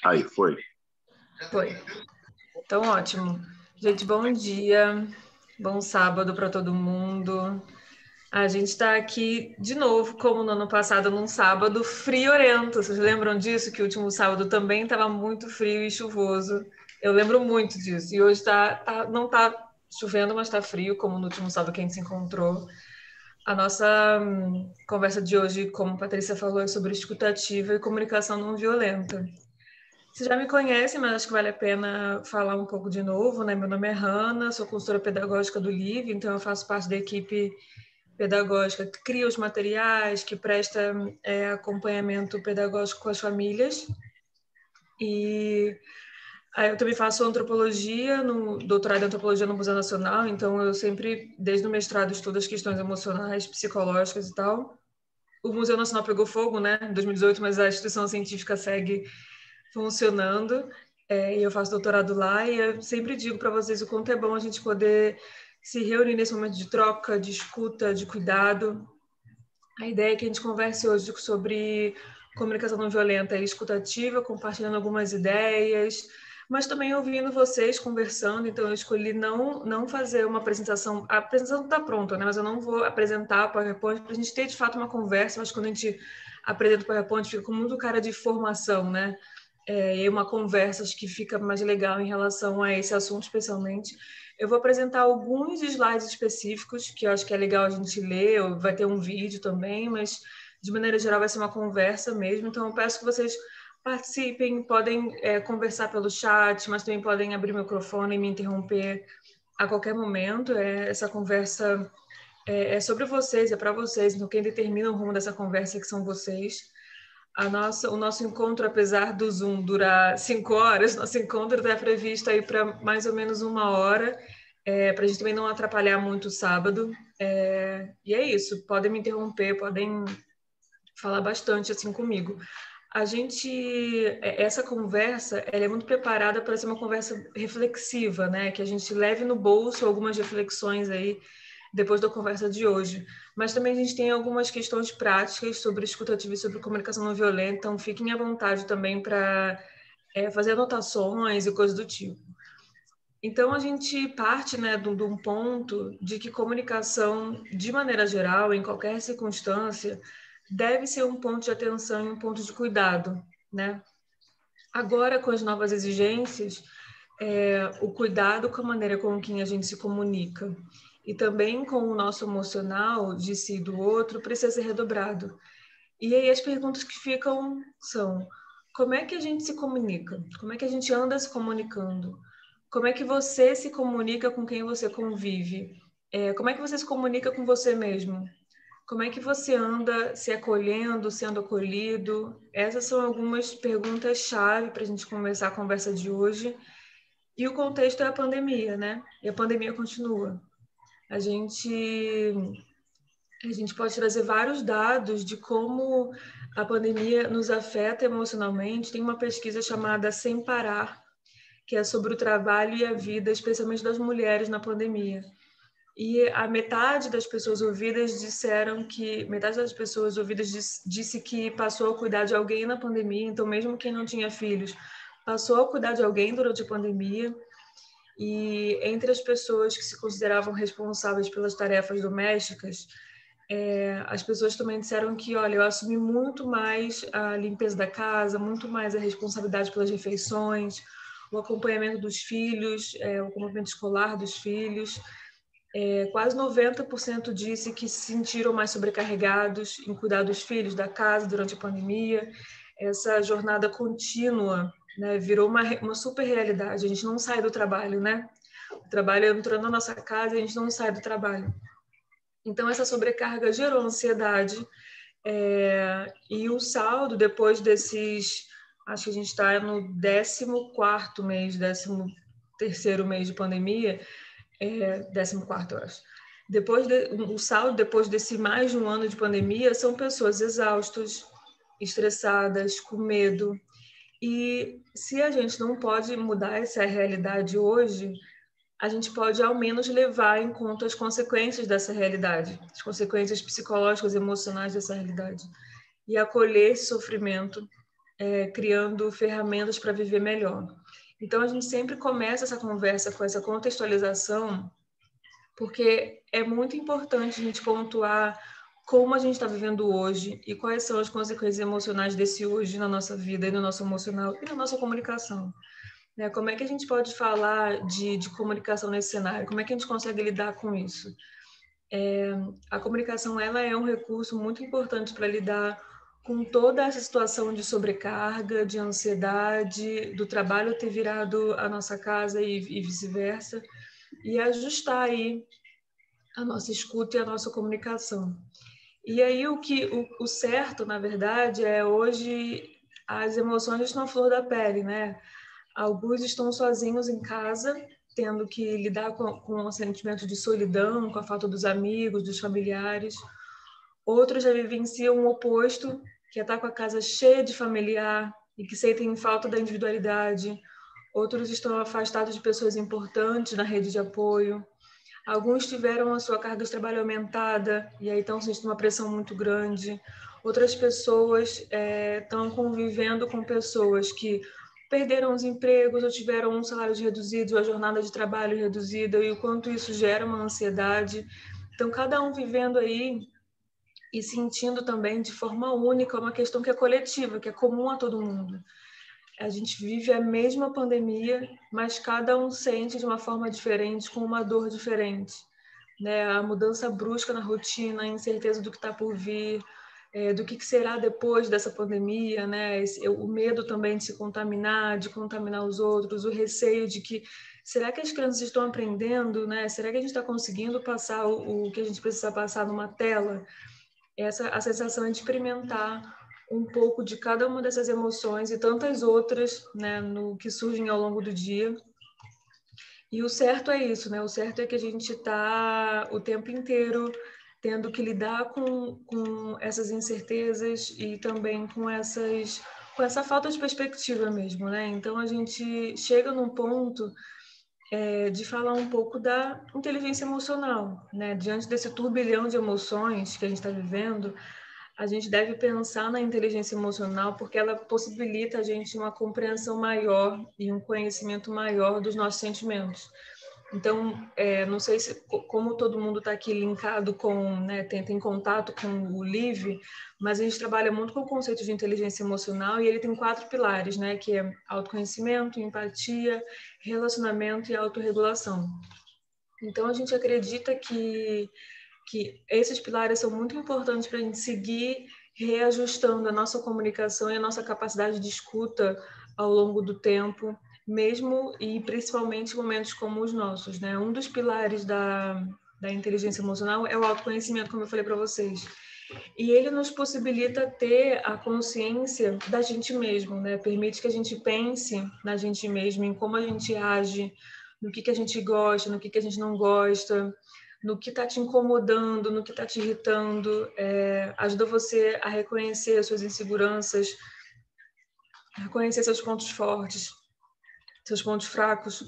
Aí, foi. Foi. Então, ótimo. Gente, bom dia. Bom sábado para todo mundo. A gente está aqui de novo, como no ano passado, num sábado friorento. Vocês lembram disso? Que o último sábado também estava muito frio e chuvoso. Eu lembro muito disso. E hoje não está chovendo, mas está frio, como no último sábado que a gente se encontrou. A nossa conversa de hoje, como a Patrícia falou, é sobre escutativa e comunicação não violenta. Você já me conhece, mas acho que vale a pena falar um pouco de novo, né? Meu nome é Hanna, sou consultora pedagógica do LIV, então eu faço parte da equipe pedagógica que cria os materiais, que presta acompanhamento pedagógico com as famílias. E aí eu também faço antropologia, no doutorado em antropologia no Museu Nacional, então eu sempre, desde o mestrado, estudo as questões emocionais, psicológicas e tal. O Museu Nacional pegou fogo, né, em 2018, mas a instituição científica segue funcionando, e eu faço doutorado lá, e eu sempre digo para vocês o quanto é bom a gente poder se reunir nesse momento de troca, de escuta, de cuidado. A ideia é que a gente converse hoje sobre comunicação não violenta e escutativa, compartilhando algumas ideias, mas também ouvindo vocês conversando. Então, eu escolhi não fazer uma apresentação. A apresentação está pronta, né? Mas eu não vou apresentar a PowerPoint para a gente ter, de fato, uma conversa. Mas quando a gente apresenta o PowerPoint, fica com muito cara de formação, né? E uma conversa acho que fica mais legal em relação a esse assunto, especialmente. Eu vou apresentar alguns slides específicos que eu acho que é legal a gente ler, vai ter um vídeo também, mas de maneira geral vai ser uma conversa mesmo. Então eu peço que vocês participem, podem conversar pelo chat, mas também podem abrir o microfone e me interromper a qualquer momento. Essa conversa é sobre vocês, é para vocês, então quem determina o rumo dessa conversa é que são vocês. O nosso encontro, apesar do Zoom durar 5 horas, nosso encontro está previsto aí para mais ou menos 1 hora, para a gente também não atrapalhar muito o sábado. E é isso, podem me interromper, podem falar bastante assim comigo. Essa conversa, ela é muito preparada para ser uma conversa reflexiva, né? Que a gente leve no bolso algumas reflexões aí depois da conversa de hoje. Mas também a gente tem algumas questões práticas sobre escutativa e sobre comunicação não violenta, então fiquem à vontade também para fazer anotações e coisas do tipo. Então, a gente parte, né, de um ponto de que comunicação, de maneira geral, em qualquer circunstância, deve ser um ponto de atenção e um ponto de cuidado, né? Agora, com as novas exigências, o cuidado com a maneira com que a gente se comunica e também com o nosso emocional de si e do outro precisa ser redobrado. E aí as perguntas que ficam são: como é que a gente se comunica? Como é que a gente anda se comunicando? Como é que você se comunica com quem você convive? Como é que você se comunica com você mesmo? Como é que você anda se acolhendo, sendo acolhido? Essas são algumas perguntas-chave para a gente começar a conversa de hoje. E o contexto é a pandemia, né? E a pandemia continua. A gente, a gente pode trazer vários dados de como a pandemia nos afeta emocionalmente. Tem uma pesquisa chamada Sem Parar, que é sobre o trabalho e a vida, especialmente das mulheres na pandemia. E a metade das pessoas ouvidas metade das pessoas ouvidas disse que passou a cuidar de alguém na pandemia, então mesmo quem não tinha filhos, passou a cuidar de alguém durante a pandemia. E entre as pessoas que se consideravam responsáveis pelas tarefas domésticas, as pessoas também disseram que, olha, eu assumi muito mais a limpeza da casa, muito mais a responsabilidade pelas refeições, o acompanhamento dos filhos, o acompanhamento escolar dos filhos. Quase 90% disse que se sentiram mais sobrecarregados em cuidar dos filhos, da casa durante a pandemia. Essa jornada contínua, né, virou uma super realidade. A gente não sai do trabalho, né? O trabalho entrou na nossa casa e a gente não sai do trabalho. Então, essa sobrecarga gerou ansiedade. E o saldo, depois desses... Acho que a gente está no 14º mês, 13º mês de pandemia, 14º, eu acho. O saldo, depois desse mais de um ano de pandemia, são pessoas exaustas, estressadas, com medo. E se a gente não pode mudar essa realidade hoje, a gente pode ao menos levar em conta as consequências dessa realidade, as consequências psicológicas e emocionais dessa realidade, e acolher esse sofrimento criando ferramentas para viver melhor. Então, a gente sempre começa essa conversa com essa contextualização, porque é muito importante a gente pontuar como a gente está vivendo hoje e quais são as consequências emocionais desse hoje na nossa vida e no nosso emocional e na nossa comunicação. Né? Como é que a gente pode falar de comunicação nesse cenário? Como é que a gente consegue lidar com isso? A comunicação ela é um recurso muito importante para lidar com toda essa situação de sobrecarga, de ansiedade, do trabalho ter virado a nossa casa e vice-versa, e ajustar aí a nossa escuta e a nossa comunicação. E aí o certo, na verdade, é hoje as emoções estão à flor da pele, né? Alguns estão sozinhos em casa, tendo que lidar com o sentimento de solidão, com a falta dos amigos, dos familiares. Outros já vivenciam o oposto, que é estar com a casa cheia de familiar e que sentem falta da individualidade. Outros estão afastados de pessoas importantes na rede de apoio. Alguns tiveram a sua carga de trabalho aumentada e aí estão sentindo uma pressão muito grande. Outras pessoas estão convivendo com pessoas que perderam os empregos ou tiveram um salário reduzido, ou a jornada de trabalho reduzida, e o quanto isso gera uma ansiedade. Então, cada um vivendo aí e sentindo também de forma única uma questão que é coletiva, que é comum a todo mundo. A gente vive a mesma pandemia, mas cada um sente de uma forma diferente, com uma dor diferente. Né? A mudança brusca na rotina, a incerteza do que está por vir, do que será depois dessa pandemia, né? O medo também de se contaminar, de contaminar os outros, o receio de que será que as crianças estão aprendendo, né? Será que a gente está conseguindo passar o que a gente precisa passar numa tela? A sensação é de experimentar um pouco de cada uma dessas emoções e tantas outras, né, no que surgem ao longo do dia. E o certo é isso, né? O certo é que a gente está o tempo inteiro tendo que lidar com essas incertezas e também com essa falta de perspectiva mesmo, né? Então a gente chega num ponto de falar um pouco da inteligência emocional, né? Diante desse turbilhão de emoções que a gente está vivendo, a gente deve pensar na inteligência emocional porque ela possibilita a gente uma compreensão maior e um conhecimento maior dos nossos sentimentos. Então, não sei como todo mundo está aqui linkado com, né, tem contato com o LIV, mas a gente trabalha muito com o conceito de inteligência emocional e ele tem 4 pilares, né, que é autoconhecimento, empatia, relacionamento e autorregulação. Então, a gente acredita que esses pilares são muito importantes para a gente seguir reajustando a nossa comunicação e a nossa capacidade de escuta ao longo do tempo, mesmo e principalmente em momentos como os nossos, né? Um dos pilares da inteligência emocional é o autoconhecimento, como eu falei para vocês. E ele nos possibilita ter a consciência da gente mesmo, né? Permite que a gente pense na gente mesmo, em como a gente age, no que a gente gosta, no que a gente não gosta, no que está te incomodando, no que está te irritando, ajuda você a reconhecer as suas inseguranças, a reconhecer seus pontos fortes, seus pontos fracos.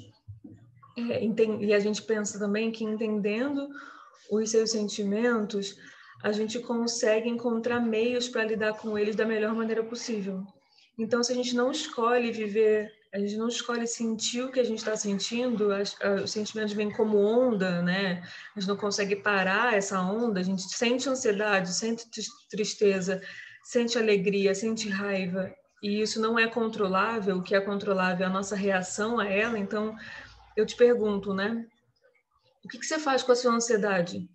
E a gente pensa também que entendendo os seus sentimentos, a gente consegue encontrar meios para lidar com eles da melhor maneira possível. Então, se a gente não escolhe viver, a gente não escolhe sentir o que a gente está sentindo, os sentimentos vêm como onda, né? A gente não consegue parar essa onda, a gente sente ansiedade, sente tristeza, sente alegria, sente raiva, e isso não é controlável, o que é controlável é a nossa reação a ela. Então, eu te pergunto, né? O que você faz com a sua ansiedade?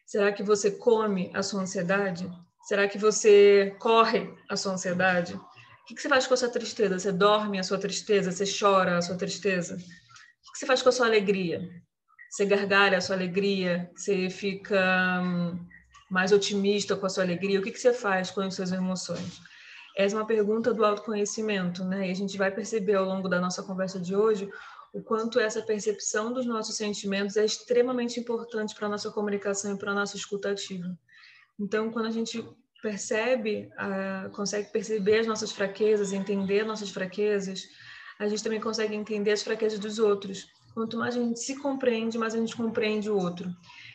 Será que você come a sua ansiedade? Será que você corre a sua ansiedade? O que você faz com a sua tristeza? Você dorme a sua tristeza? Você chora a sua tristeza? O que você faz com a sua alegria? Você gargalha a sua alegria? Você fica mais otimista com a sua alegria? O que você faz com as suas emoções? Essa é uma pergunta do autoconhecimento, né? E a gente vai perceber ao longo da nossa conversa de hoje o quanto essa percepção dos nossos sentimentos é extremamente importante para a nossa comunicação e para a nossa escuta ativa. Então, quando a gente consegue perceber as nossas fraquezas, entender nossas fraquezas, a gente também consegue entender as fraquezas dos outros. Quanto mais a gente se compreende, mais a gente compreende o outro.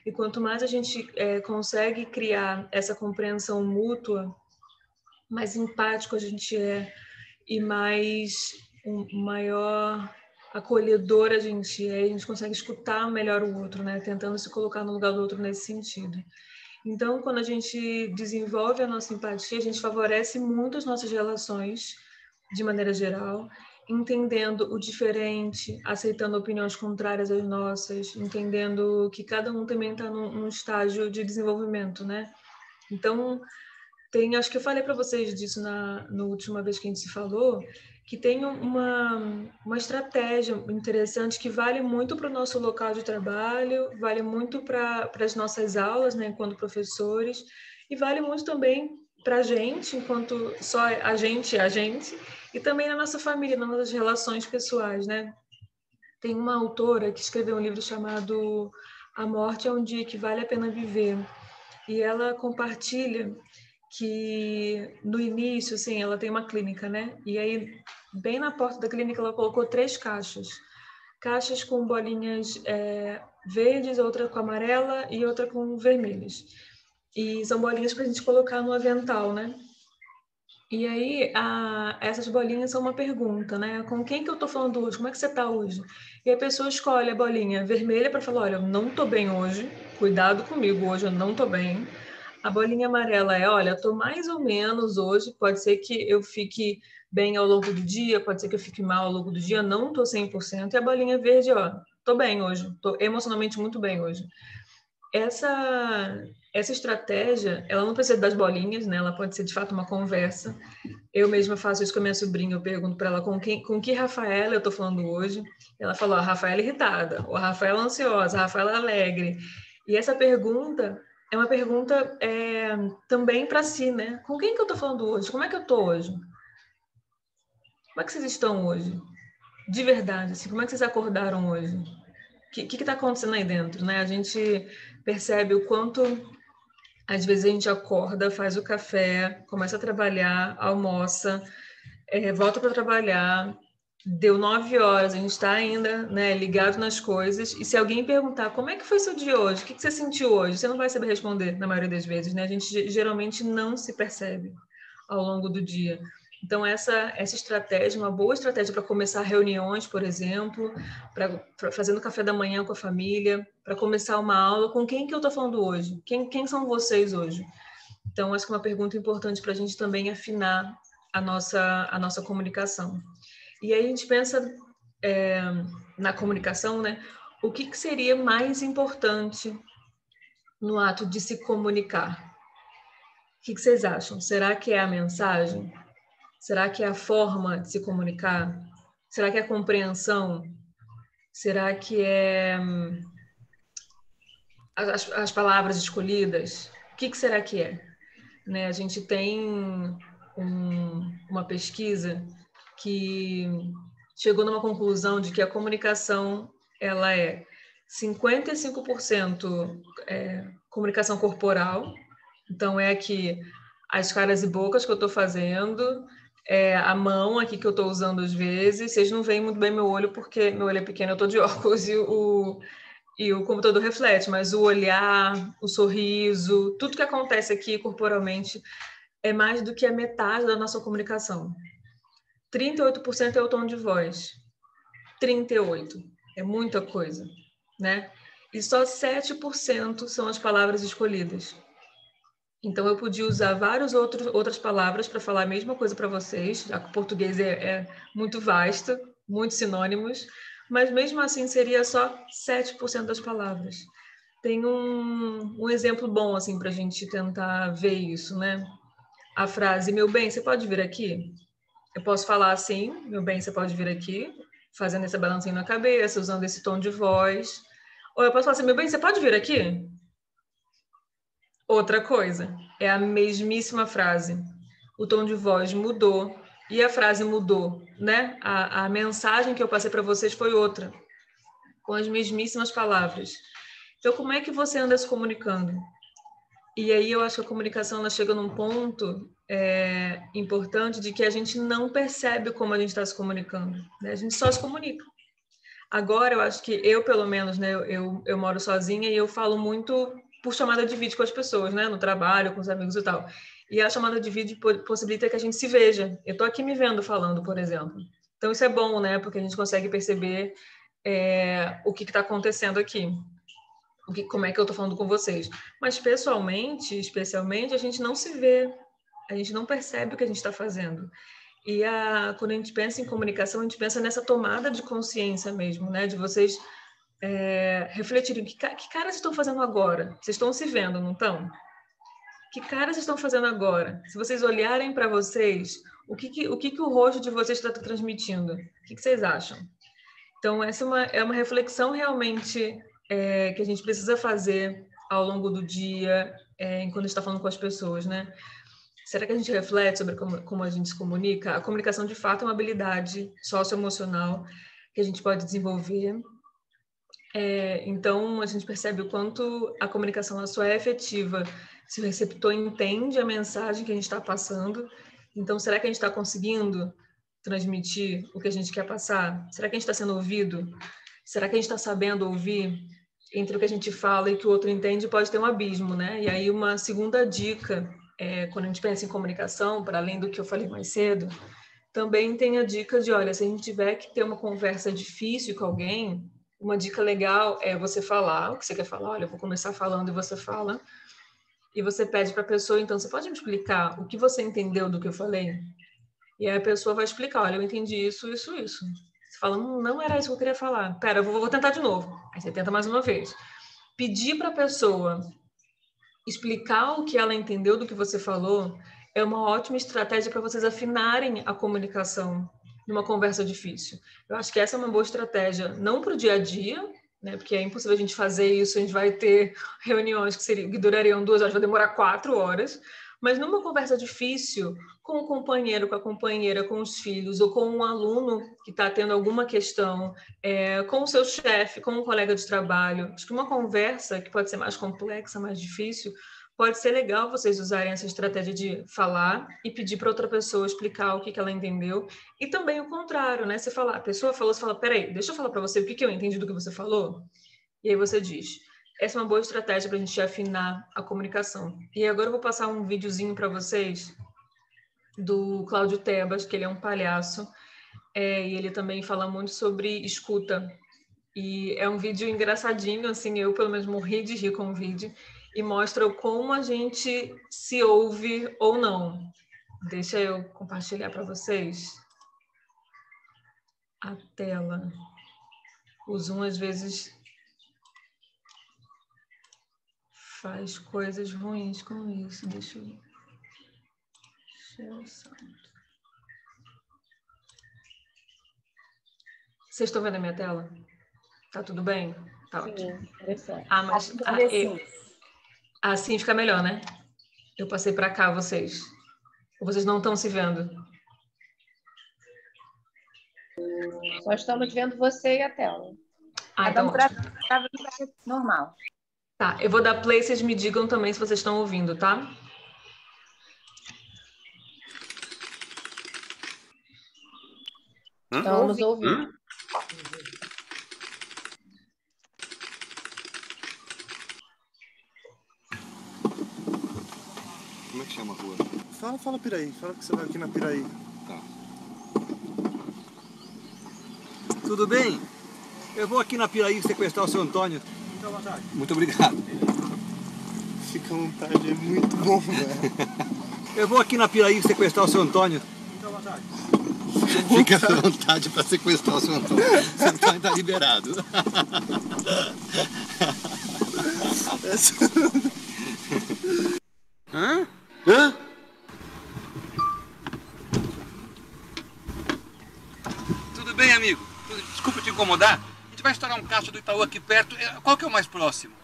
E quanto mais a gente consegue criar essa compreensão mútua, mais empático a gente é, e mais maior acolhedor a gente consegue escutar melhor o outro, né? Tentando se colocar no lugar do outro nesse sentido. Então, quando a gente desenvolve a nossa empatia, a gente favorece muito as nossas relações, de maneira geral, entendendo o diferente, aceitando opiniões contrárias às nossas, entendendo que cada um também está num estágio de desenvolvimento, né? Então, acho que eu falei para vocês disso na última vez que a gente se falou, que tem uma estratégia interessante que vale muito para o nosso local de trabalho, vale muito para as nossas aulas, né, enquanto professores, e vale muito também para a gente, enquanto só a gente, e também na nossa família, nas nossas relações pessoais, né? Tem uma autora que escreveu um livro chamado A Morte é um Dia que Vale a Pena Viver, e ela compartilha que no início, assim, ela tem uma clínica, né? E aí, bem na porta da clínica, ela colocou 3 caixas com bolinhas verdes, outra com amarela e outra com vermelhas. E são bolinhas para a gente colocar no avental, né? E aí, essas bolinhas são uma pergunta, né? Com quem que eu tô falando hoje? Como é que você tá hoje? E a pessoa escolhe a bolinha vermelha para falar, olha, eu não tô bem hoje, cuidado comigo, hoje eu não tô bem. A bolinha amarela é, olha, tô mais ou menos hoje, pode ser que eu fique bem ao longo do dia, pode ser que eu fique mal ao longo do dia, não tô 100%. E a bolinha verde, ó, tô bem hoje, tô emocionalmente muito bem hoje. Essa estratégia, ela não precisa das bolinhas, né? Ela pode ser de fato uma conversa. Eu mesma faço isso com a minha sobrinha, eu pergunto para ela com que Rafaela eu tô falando hoje. Ela falou, a Rafaela irritada, ou a Rafaela ansiosa, a Rafaela alegre. E essa pergunta é uma pergunta também para si, né? Com quem que eu tô falando hoje? Como é que eu tô hoje? Como é que vocês estão hoje? De verdade, assim, como é que vocês acordaram hoje? O que está acontecendo aí dentro, né? A gente percebe o quanto, às vezes, a gente acorda, faz o café, começa a trabalhar, almoça, volta para trabalhar, deu 9 horas, a gente está ainda, né, ligado nas coisas, e se alguém perguntar como é que foi seu dia hoje, o que você sentiu hoje, você não vai saber responder, na maioria das vezes, né? A gente geralmente não se percebe ao longo do dia. Então, essa estratégia, uma boa estratégia para começar reuniões, por exemplo, para fazendo café da manhã com a família, para começar uma aula, com quem que eu estou falando hoje? Quem são vocês hoje? Então, acho que é uma pergunta importante para a gente também afinar a nossa comunicação. E aí a gente pensa na comunicação, né? O que seria mais importante no ato de se comunicar? O que vocês acham? Será que é a mensagem? Será que é a forma de se comunicar? Será que é a compreensão? Será que é as palavras escolhidas? O que será que é? Né? A gente tem uma pesquisa que chegou numa conclusão de que a comunicação ela é 55% comunicação corporal, então é aqui as caras e bocas que eu estou fazendo, a mão aqui que eu estou usando às vezes, vocês não veem muito bem meu olho porque meu olho é pequeno, eu estou de óculos e o computador reflete, mas o olhar, o sorriso, tudo que acontece aqui corporalmente é mais do que a metade da nossa comunicação. 38% é o tom de voz. 38%. É muita coisa, né? E só 7% são as palavras escolhidas. Então, eu podia usar outras palavras para falar a mesma coisa para vocês, já que o português é muito vasto, muitos sinônimos, mas mesmo assim seria só 7% das palavras. Tem um exemplo bom assim, para a gente tentar ver isso, né? A frase, meu bem, você pode vir aqui? Eu posso falar assim, meu bem, você pode vir aqui, fazendo esse balancinho na cabeça, usando esse tom de voz. Ou eu posso falar assim, meu bem, você pode vir aqui? Outra coisa, é a mesmíssima frase. O tom de voz mudou e a frase mudou, né? A mensagem que eu passei para vocês foi outra, com as mesmíssimas palavras. Então, como é que você anda se comunicando? E aí eu acho que a comunicação ela chega num ponto importante de que a gente não percebe como a gente está se comunicando, né? A gente só se comunica. Agora, eu acho que eu, pelo menos, né, eu moro sozinha e eu falo muito por chamada de vídeo com as pessoas, né, no trabalho, com os amigos e tal. E a chamada de vídeo possibilita que a gente se veja. Eu estou aqui me vendo falando, por exemplo. Então, isso é bom, né? Porque a gente consegue perceber o que está acontecendo aqui. Como é que eu estou falando com vocês. Mas, pessoalmente, especialmente, a gente não se vê. A gente não percebe o que a gente está fazendo. E quando a gente pensa em comunicação, a gente pensa nessa tomada de consciência mesmo, né? De vocês refletirem. Que cara vocês estão fazendo agora? Vocês estão se vendo, não estão? Que cara vocês estão fazendo agora? Se vocês olharem para vocês, o que o rosto de vocês está transmitindo? O que vocês acham? Então, essa é uma reflexão realmente que a gente precisa fazer ao longo do dia, quando está falando com as pessoas, né? Será que a gente reflete sobre como a gente se comunica? A comunicação, de fato, é uma habilidade socioemocional que a gente pode desenvolver. Então, a gente percebe o quanto a comunicação ela só é efetiva se o receptor entende a mensagem que a gente está passando. Então, será que a gente está conseguindo transmitir o que a gente quer passar? Será que a gente está sendo ouvido? Será que a gente está sabendo ouvir? Entre o que a gente fala e o que o outro entende pode ter um abismo, né? E aí, uma segunda dica, quando a gente pensa em comunicação, para além do que eu falei mais cedo, também tem a dica de, olha, se a gente tiver que ter uma conversa difícil com alguém, uma dica legal é você falar o que você quer falar. Olha, eu vou começar falando e você fala. E você pede para a pessoa, então, você pode me explicar o que você entendeu do que eu falei? E aí a pessoa vai explicar, olha, eu entendi isso, isso, isso. Você fala, não era isso que eu queria falar. Pera, eu vou tentar de novo. Aí você tenta mais uma vez. Pedir para a pessoa explicar o que ela entendeu do que você falou é uma ótima estratégia para vocês afinarem a comunicação numa conversa difícil. Eu acho que essa é uma boa estratégia, não para o dia a dia, né? Porque é impossível a gente fazer isso, a gente vai ter reuniões que durariam 2 horas, vai demorar 4 horas, mas numa conversa difícil, com o companheiro, com a companheira, com os filhos, ou com um aluno que está tendo alguma questão, com o seu chefe, com um colega de trabalho, acho que uma conversa que pode ser mais complexa, mais difícil, pode ser legal vocês usarem essa estratégia de falar e pedir para outra pessoa explicar o que ela entendeu. E também o contrário, né? Você fala, a pessoa falou, você fala, peraí, deixa eu falar para você o que eu entendi do que você falou. E aí você diz. Essa é uma boa estratégia para a gente afinar a comunicação. E agora eu vou passar um videozinho para vocês do Cláudio Tebas, que ele é um palhaço, e ele também fala muito sobre escuta. E é um vídeo engraçadinho, assim, eu pelo menos morri de rir com o vídeo, e mostra como a gente se ouve ou não. Deixa eu compartilhar para vocês a tela. O Zoom, às vezes, faz coisas ruins com isso. Deixa eu... Vocês estão vendo a minha tela? Tá tudo bem? Tá ótimo. Interessante. Mas assim fica melhor, né? Eu passei para cá, vocês. Ou vocês não estão se vendo? Só estamos vendo você e a tela. Então normal. Tá, eu vou dar play, vocês me digam também se vocês estão ouvindo, tá? Estamos ouvindo. Como é que chama a rua? Fala Piraí. Fala que você vai aqui na Piraí. Tá. Tudo bem? Eu vou aqui na Piraí sequestrar o seu Antônio. Fica à vontade. Muito obrigado. Fica à vontade, é muito bom, velho. Eu vou aqui na Piraí sequestrar o seu Antônio. Fica à vontade. Fica à vontade para sequestrar o seu Antônio. O seu Antônio tá liberado. Hã? Hã? Tudo bem, amigo? Desculpa te incomodar. A gente vai estourar um caixa do Itaú aqui perto. Qual que é o mais próximo?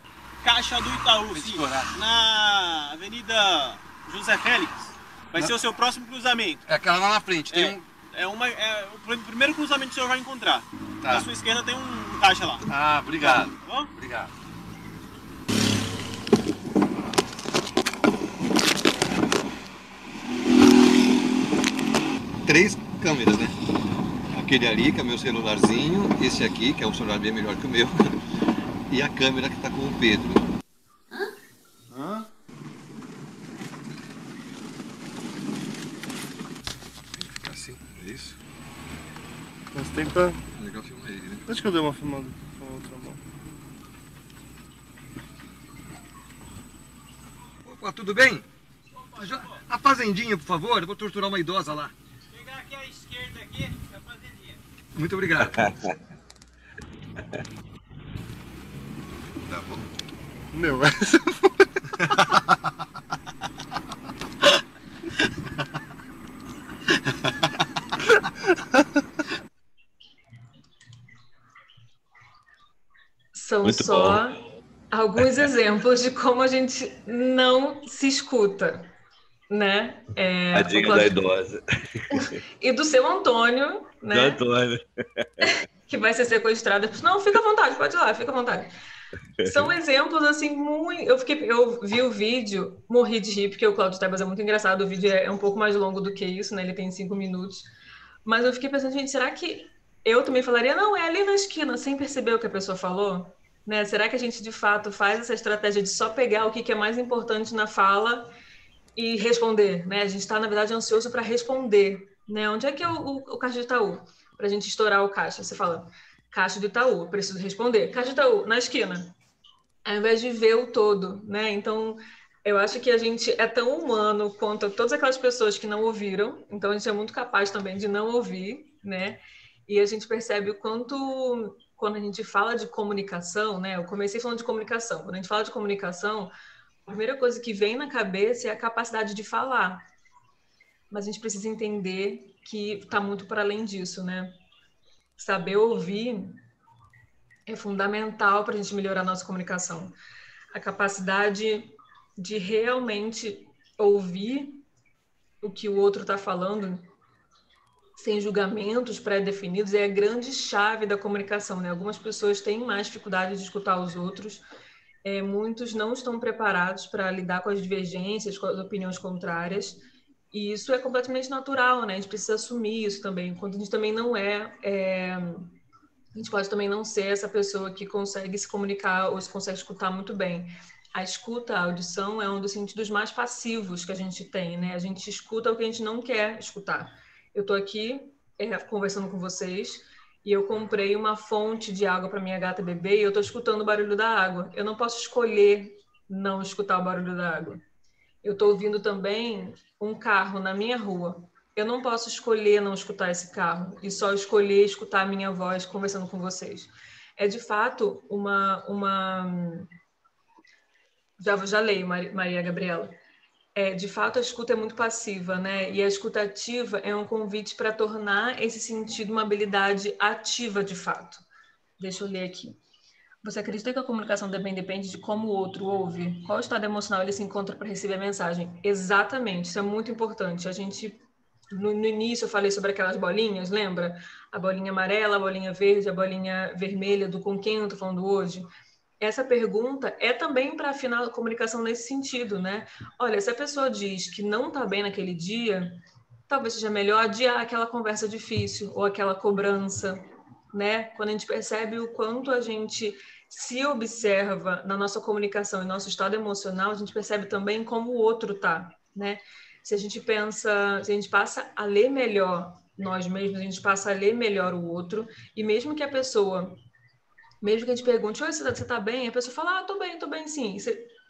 Caixa do Itaú, sim. Na Avenida José Félix. Vai ser o seu próximo cruzamento. É aquela lá na frente. Tem um... É o primeiro cruzamento que o senhor vai encontrar. Tá. Na sua esquerda tem um caixa lá. Ah, obrigado. Tá bom? Obrigado. Três câmeras, né? Aquele ali, que é o meu celularzinho, esse aqui, que é um celular bem melhor que o meu, e a câmera que está com o Pedro. Hã? Você tenta... Legal, filma aí, né? Acho que eu dei uma filmada com a outra mão. Opa, tudo bem? A fazendinha, por favor, eu vou torturar uma idosa lá. Pegar aqui à esquerda aqui, a fazendinha. Muito obrigado. Tá bom. Meu, essa foi... São Muito só alguns exemplos de como a gente não se escuta, né? A dica da idosa. E do seu Antônio, Do né? Antônio. Que vai ser sequestrado. Não, fica à vontade, pode ir lá, fica à vontade. São exemplos, assim, muito... Eu vi o vídeo, morri de rir, porque o Cláudio Tebas é muito engraçado, o vídeo é um pouco mais longo do que isso, né? Ele tem 5 minutos. Mas eu fiquei pensando, gente, será que eu também falaria, não, é ali na esquina, sem perceber o que a pessoa falou? Né? Será que a gente, de fato, faz essa estratégia de só pegar o que é mais importante na fala e responder, né? A gente está, na verdade, ansioso para responder, né? Onde é que é o caixa de Itaú? Para a gente estourar o caixa. Você fala, caixa do Itaú, preciso responder. Caixa de Itaú, na esquina. Ao invés de ver o todo, né? Então, eu acho que a gente é tão humano quanto todas aquelas pessoas que não ouviram. Então, a gente é muito capaz também de não ouvir, né? E a gente percebe o quanto, quando a gente fala de comunicação, né? Eu comecei falando de comunicação. Quando a gente fala de comunicação, a primeira coisa que vem na cabeça é a capacidade de falar. Mas a gente precisa entender que está muito para além disso, né? Saber ouvir é fundamental para a gente melhorar a nossa comunicação. A capacidade de realmente ouvir o que o outro está falando sem julgamentos pré-definidos é a grande chave da comunicação, né? Algumas pessoas têm mais dificuldade de escutar os outros, muitos não estão preparados para lidar com as divergências, com as opiniões contrárias, e isso é completamente natural, né? A gente precisa assumir isso também, quando a gente também não a gente pode também não ser essa pessoa que consegue se comunicar ou se consegue escutar muito bem. A escuta, a audição, é um dos sentidos mais passivos que a gente tem, né? A gente escuta o que a gente não quer escutar. Eu estou aqui conversando com vocês e eu comprei uma fonte de água para minha gata beber e eu estou escutando o barulho da água. Eu não posso escolher não escutar o barulho da água. Eu estou ouvindo também um carro na minha rua. Eu não posso escolher não escutar esse carro e só escolher escutar a minha voz conversando com vocês. É, de fato, Já leio, Maria Gabriela. De fato, a escuta é muito passiva, né? E a escuta ativa é um convite para tornar esse sentido uma habilidade ativa, de fato. Deixa eu ler aqui. Você acredita que a comunicação também depende de como o outro ouve? Qual estado emocional ele se encontra para receber a mensagem? Exatamente, isso é muito importante. A gente, no início, eu falei sobre aquelas bolinhas, lembra? A bolinha amarela, a bolinha verde, a bolinha vermelha, do com quem eu estou falando hoje. Essa pergunta é também para afinar a comunicação nesse sentido, né? Olha, se a pessoa diz que não está bem naquele dia, talvez seja melhor adiar aquela conversa difícil ou aquela cobrança, né? Quando a gente percebe o quanto a gente se observa na nossa comunicação e nosso estado emocional, a gente percebe também como o outro tá, né? Se a gente passa a ler melhor nós mesmos, a gente passa a ler melhor o outro, e mesmo que a gente pergunte, oi, você tá bem? A pessoa fala, tô bem sim.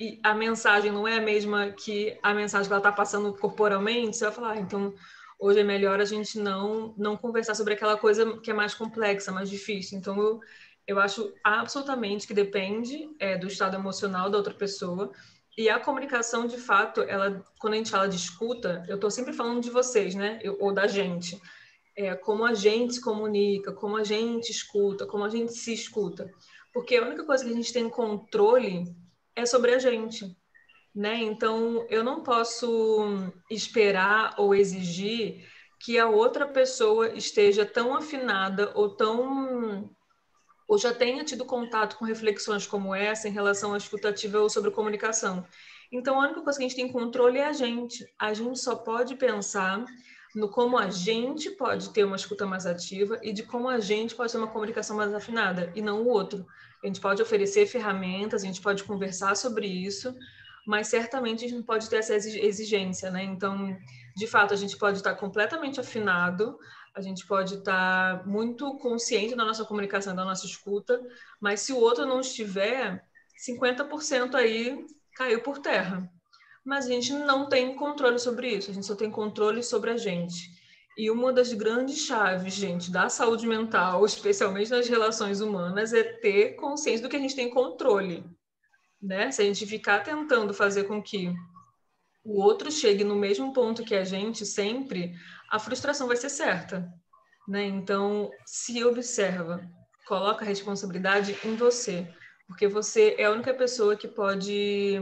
E a mensagem não é a mesma que a mensagem que ela tá passando corporalmente, você vai falar, então hoje é melhor a gente não conversar sobre aquela coisa que é mais complexa, mais difícil. Então eu acho absolutamente que depende do estado emocional da outra pessoa. E a comunicação, de fato, quando a gente fala de escuta, eu tô sempre falando de vocês, né? Ou da gente. Como a gente se comunica, como a gente escuta, como a gente se escuta. Porque a única coisa que a gente tem controle é sobre a gente, né? Então, eu não posso esperar ou exigir que a outra pessoa esteja tão afinada ou já tenha tido contato com reflexões como essa em relação à escutativa ou sobre comunicação. Então, a única coisa que a gente tem controle é a gente. A gente só pode pensar no como a gente pode ter uma escuta mais ativa e de como a gente pode ter uma comunicação mais afinada, e não o outro. A gente pode oferecer ferramentas, a gente pode conversar sobre isso, mas certamente a gente não pode ter essa exigência, né? Então, de fato, a gente pode estar completamente afinado, A gente pode estar muito consciente da nossa comunicação, da nossa escuta, mas se o outro não estiver, 50% aí caiu por terra. Mas a gente não tem controle sobre isso, a gente só tem controle sobre a gente. E uma das grandes chaves, gente, da saúde mental, especialmente nas relações humanas, é ter consciência do que a gente tem controle, né? Se a gente ficar tentando fazer com que o outro chegue no mesmo ponto que a gente sempre, a frustração vai ser certa, né? Então, se observa, coloca a responsabilidade em você, porque você é a única pessoa que pode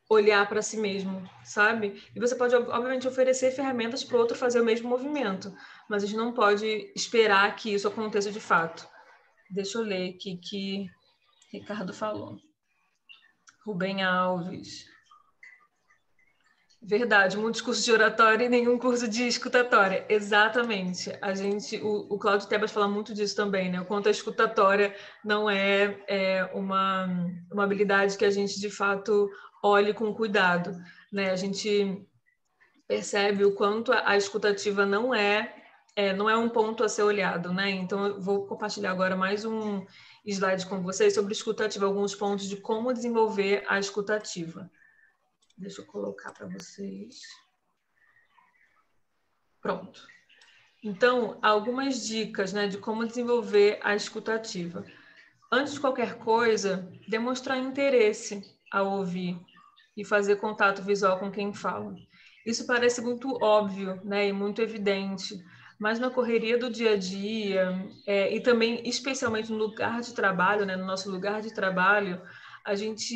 olhar para si mesmo, sabe? E você pode, obviamente, oferecer ferramentas para o outro fazer o mesmo movimento, mas a gente não pode esperar que isso aconteça de fato. Deixa eu ler o que Ricardo falou. Rubem Alves. Verdade, muitos cursos de oratória e nenhum curso de escutatória. Exatamente. O Cláudio Tebas fala muito disso também, né? O quanto a escutatória não é uma habilidade que a gente, de fato, olhe com cuidado, né? A gente percebe o quanto a escutativa não é um ponto a ser olhado, né? Então, eu vou compartilhar agora mais um slide com vocês sobre escutativa, alguns pontos de como desenvolver a escutativa. Deixa eu colocar para vocês. Pronto. Então, algumas dicas, né, de como desenvolver a escutativa. Antes de qualquer coisa, demonstrar interesse ao ouvir e fazer contato visual com quem fala. Isso parece muito óbvio, né, e muito evidente, mas na correria do dia a dia, e também especialmente no lugar de trabalho, né, no nosso lugar de trabalho, a gente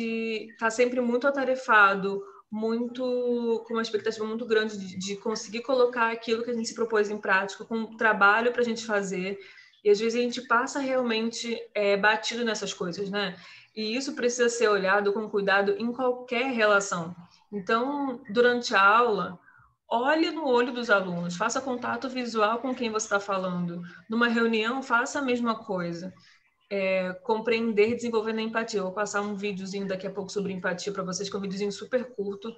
está sempre muito atarefado, com uma expectativa muito grande de conseguir colocar aquilo que a gente se propôs em prática, com trabalho para a gente fazer, e às vezes a gente passa realmente batido nessas coisas, né? E isso precisa ser olhado com cuidado em qualquer relação. Então, durante a aula, olhe no olho dos alunos, faça contato visual com quem você está falando. Numa reunião, faça a mesma coisa. Compreender, desenvolvendo a empatia. Eu vou passar um videozinho daqui a pouco sobre empatia para vocês, que é um videozinho super curto.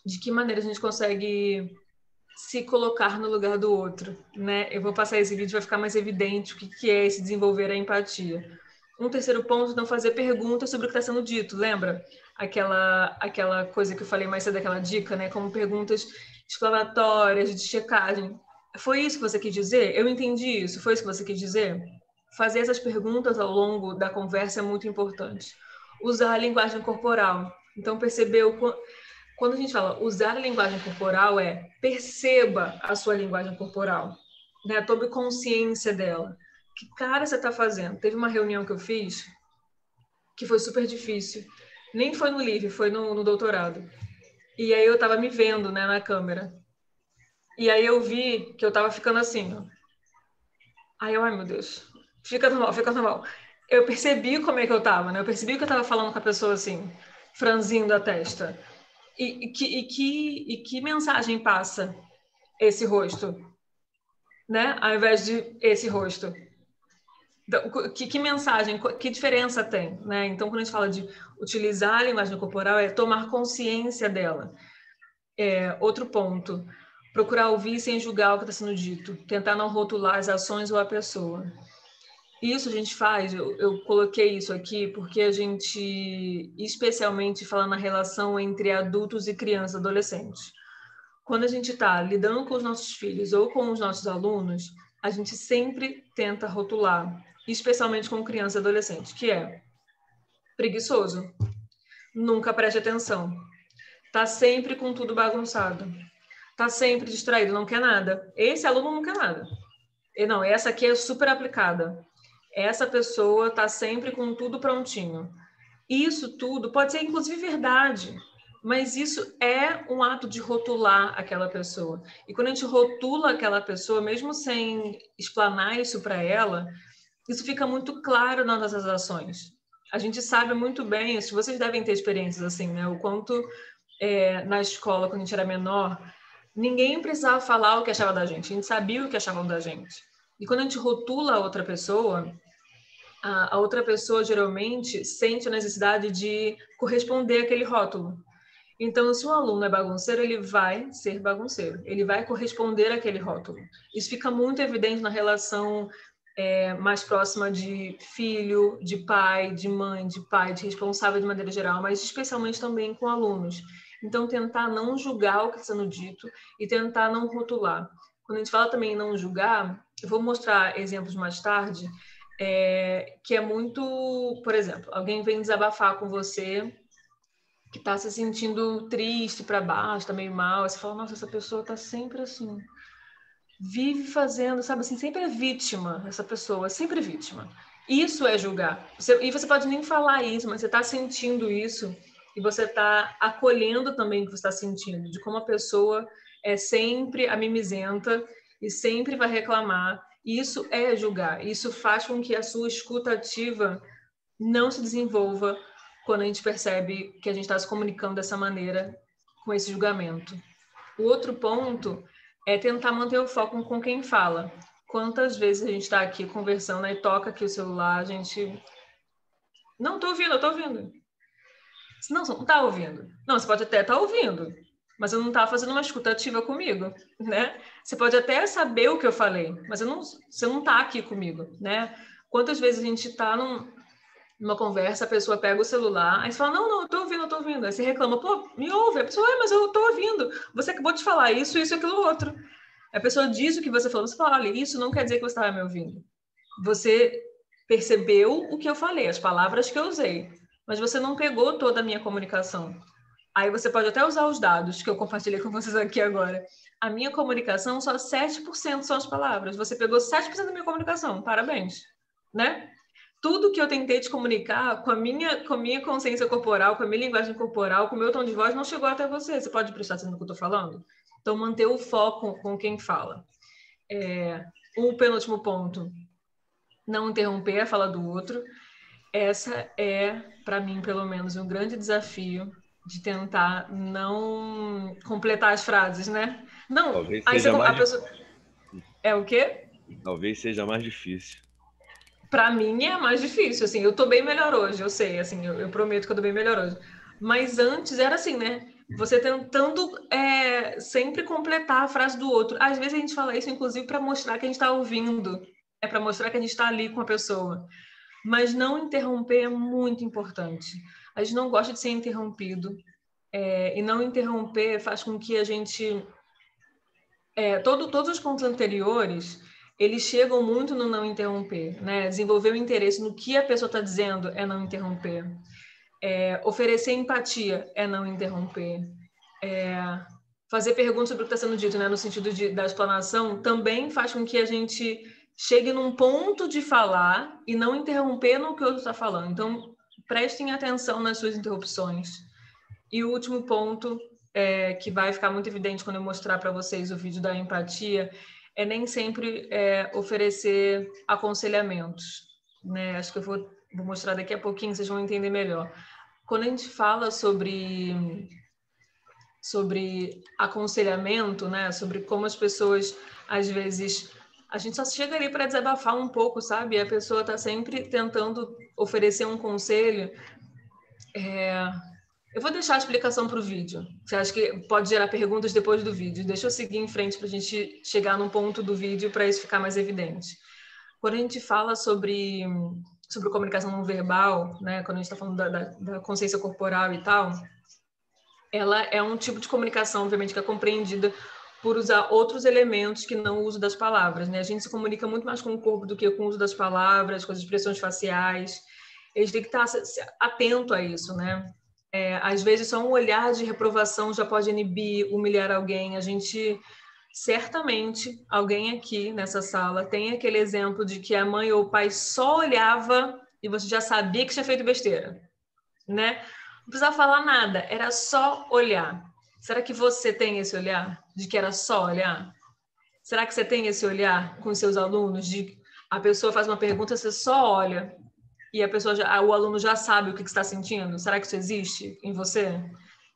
De que maneira a gente consegue se colocar no lugar do outro, né? Eu vou passar esse vídeo, vai ficar mais evidente o que é esse desenvolver a empatia. Um terceiro ponto, não fazer perguntas sobre o que está sendo dito. Lembra aquela coisa que eu falei mais cedo, aquela dica, né? Como perguntas exclamatórias, de checagem. Foi isso que você quis dizer? Eu entendi isso. Foi isso que você quis dizer? Fazer essas perguntas ao longo da conversa é muito importante. Usar a linguagem corporal. Então, quando a gente fala usar a linguagem corporal, perceba a sua linguagem corporal, né? Tome consciência dela. Que cara você está fazendo? Teve uma reunião que eu fiz que foi super difícil. Nem foi no livro, foi no doutorado. E aí eu estava me vendo, né, na câmera. E aí eu vi que eu estava ficando assim, ó. Aí eu, ai meu Deus, fica normal. Eu percebi como é que eu estava, né? Eu percebi que eu estava falando com a pessoa assim, franzindo a testa. E que mensagem passa esse rosto, né? Ao invés de esse rosto. Então, que mensagem, que diferença tem, né? Então, quando a gente fala de utilizar a linguagem corporal, é tomar consciência dela. Outro ponto, procurar ouvir sem julgar o que está sendo dito, tentar não rotular as ações ou a pessoa. Isso a gente faz, eu coloquei isso aqui porque a gente, especialmente fala na relação entre adultos e crianças, adolescentes. Quando a gente está lidando com os nossos filhos ou com os nossos alunos, a gente sempre tenta rotular, especialmente com criança e adolescente, que é preguiçoso, nunca preste atenção, tá sempre com tudo bagunçado, tá sempre distraído, não quer nada. Esse aluno não quer nada. Não, essa aqui é super aplicada. Essa pessoa tá sempre com tudo prontinho. Isso tudo pode ser, inclusive, verdade, mas isso é um ato de rotular aquela pessoa. E quando a gente rotula aquela pessoa, mesmo sem explanar isso para ela, isso fica muito claro nas nossas ações. A gente sabe muito bem, se vocês devem ter experiências assim, né? O quanto na escola, quando a gente era menor, ninguém precisava falar o que achava da gente, a gente sabia o que achavam da gente. E quando a gente rotula a outra pessoa geralmente sente a necessidade de corresponder àquele rótulo. Então, se um aluno é bagunceiro, ele vai ser bagunceiro, ele vai corresponder àquele rótulo. Isso fica muito evidente na relação mais próxima de filho, de pai, de mãe, de pai, de responsável de maneira geral, mas especialmente também com alunos. Então, tentar não julgar o que está sendo dito e tentar não rotular. Quando a gente fala também em não julgar, eu vou mostrar exemplos mais tarde, que é muito... Por exemplo, alguém vem desabafar com você que está se sentindo triste, para baixo, está meio mal, aí você fala, nossa, essa pessoa está sempre assim, vive fazendo, sabe assim, sempre é vítima, essa pessoa, sempre vítima. Isso é julgar. E você pode nem falar isso, mas você está sentindo isso e você está acolhendo também o que você está sentindo, de como a pessoa é sempre a mimizenta e sempre vai reclamar. Isso é julgar. Isso faz com que a sua escuta ativa não se desenvolva quando a gente percebe que a gente está se comunicando dessa maneira, com esse julgamento. O outro ponto é tentar manter o foco com quem fala. Quantas vezes a gente está aqui conversando, aí toca aqui o celular, a gente... Não, estou ouvindo, eu estou ouvindo. Não, você não está ouvindo. Não, você pode até estar ouvindo, mas você não está fazendo uma escuta ativa comigo, né? Você pode até saber o que eu falei, mas você não está aqui comigo, né? Quantas vezes a gente está numa conversa, a pessoa pega o celular, aí você fala, não, eu tô ouvindo. Aí você reclama, pô, me ouve. A pessoa, mas eu tô ouvindo. Você acabou de falar isso, aquilo, outro. A pessoa diz o que você falou, você fala, olha, isso não quer dizer que você estava me ouvindo. Você percebeu o que eu falei, as palavras que eu usei, mas você não pegou toda a minha comunicação. Aí você pode até usar os dados que eu compartilhei com vocês aqui agora. A minha comunicação, só 7% são as palavras. Você pegou 7% da minha comunicação, parabéns, né? Tudo que eu tentei te comunicar com a minha consciência corporal, com a minha linguagem corporal, com o meu tom de voz, não chegou até você. Você pode prestar atenção no que eu estou falando? Então, manter o foco com quem fala. O penúltimo ponto, não interromper a fala do outro. Essa é, para mim, pelo menos, um grande desafio de tentar não completar as frases, né? Não, talvez aí seja a pessoa... É o quê? Talvez seja mais difícil. Para mim é mais difícil, assim, eu tô bem melhor hoje, eu sei, assim, eu prometo que eu tô bem melhor hoje. Mas antes era assim, né? Você tentando sempre completar a frase do outro. Às vezes a gente fala isso, inclusive, para mostrar que a gente está ouvindo, para mostrar que a gente está ali com a pessoa. Mas não interromper é muito importante. A gente não gosta de ser interrompido. E não interromper faz com que a gente... todos os pontos anteriores... eles chegam muito no não interromper, né? Desenvolver o interesse no que a pessoa está dizendo é não interromper. Oferecer empatia é não interromper. Fazer perguntas sobre o que está sendo dito, né? No sentido da explanação, também faz com que a gente chegue num ponto de falar e não interromper no que o outro está falando. Então, prestem atenção nas suas interrupções. E o último ponto, que vai ficar muito evidente quando eu mostrar para vocês o vídeo da empatia, é nem sempre oferecer aconselhamentos, né? Acho que eu vou mostrar daqui a pouquinho, vocês vão entender melhor. Quando a gente fala sobre aconselhamento, né? Sobre como as pessoas, às vezes, a gente só chega ali para desabafar um pouco, sabe? E a pessoa está sempre tentando oferecer um conselho. Eu vou deixar a explicação para o vídeo. Você acha que pode gerar perguntas depois do vídeo? Deixa eu seguir em frente para a gente chegar num ponto do vídeo para isso ficar mais evidente. Quando a gente fala sobre comunicação não verbal, né? Quando a gente está falando da consciência corporal e tal, ela é um tipo de comunicação, obviamente, que é compreendida por usar outros elementos que não o uso das palavras, né? A gente se comunica muito mais com o corpo do que com o uso das palavras, com as expressões faciais. A gente tem que estar atento a isso, né? Às vezes só um olhar de reprovação já pode inibir, humilhar alguém. A gente, certamente, alguém aqui nessa sala tem aquele exemplo de que a mãe ou o pai só olhava e você já sabia que tinha feito besteira, né? Não precisava falar nada, era só olhar. Será que você tem esse olhar de que era só olhar? Será que você tem esse olhar com os seus alunos de a pessoa faz uma pergunta, você só olha e o aluno já sabe o que está sentindo? Será que isso existe em você?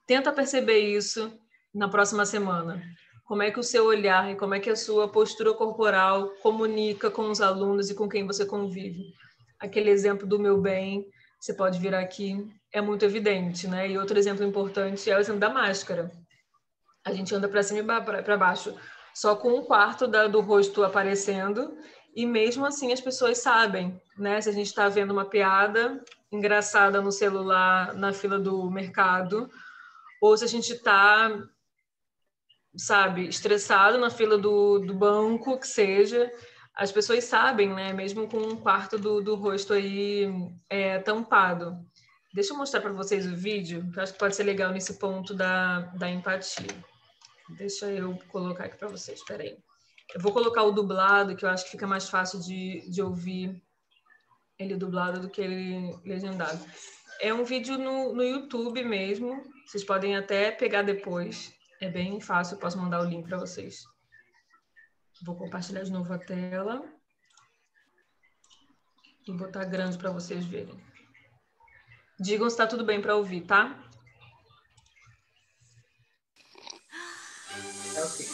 Tenta perceber isso na próxima semana. Como é que o seu olhar e como é que a sua postura corporal comunica com os alunos e com quem você convive. Aquele exemplo do meu bem, Você pode virar aqui, é muito evidente, né? E outro exemplo importante é o exemplo da máscara. A gente anda para cima e para baixo, só com um quarto do rosto aparecendo, e mesmo assim as pessoas sabem, né? Se a gente está vendo uma piada engraçada no celular na fila do mercado, ou se a gente está, sabe, estressado na fila do banco, que seja, as pessoas sabem, né? Mesmo com um quarto do rosto aí tampado. Deixa eu mostrar para vocês o vídeo, que eu acho que pode ser legal nesse ponto da empatia. Deixa eu colocar aqui para vocês, espera aí. Eu vou colocar o dublado, que eu acho que fica mais fácil de ouvir ele dublado do que ele legendado. É um vídeo no YouTube mesmo, vocês podem até pegar depois. É bem fácil, eu posso mandar o link para vocês. Vou compartilhar de novo a tela e botar grande para vocês verem. Digam se está tudo bem para ouvir, tá? Ok.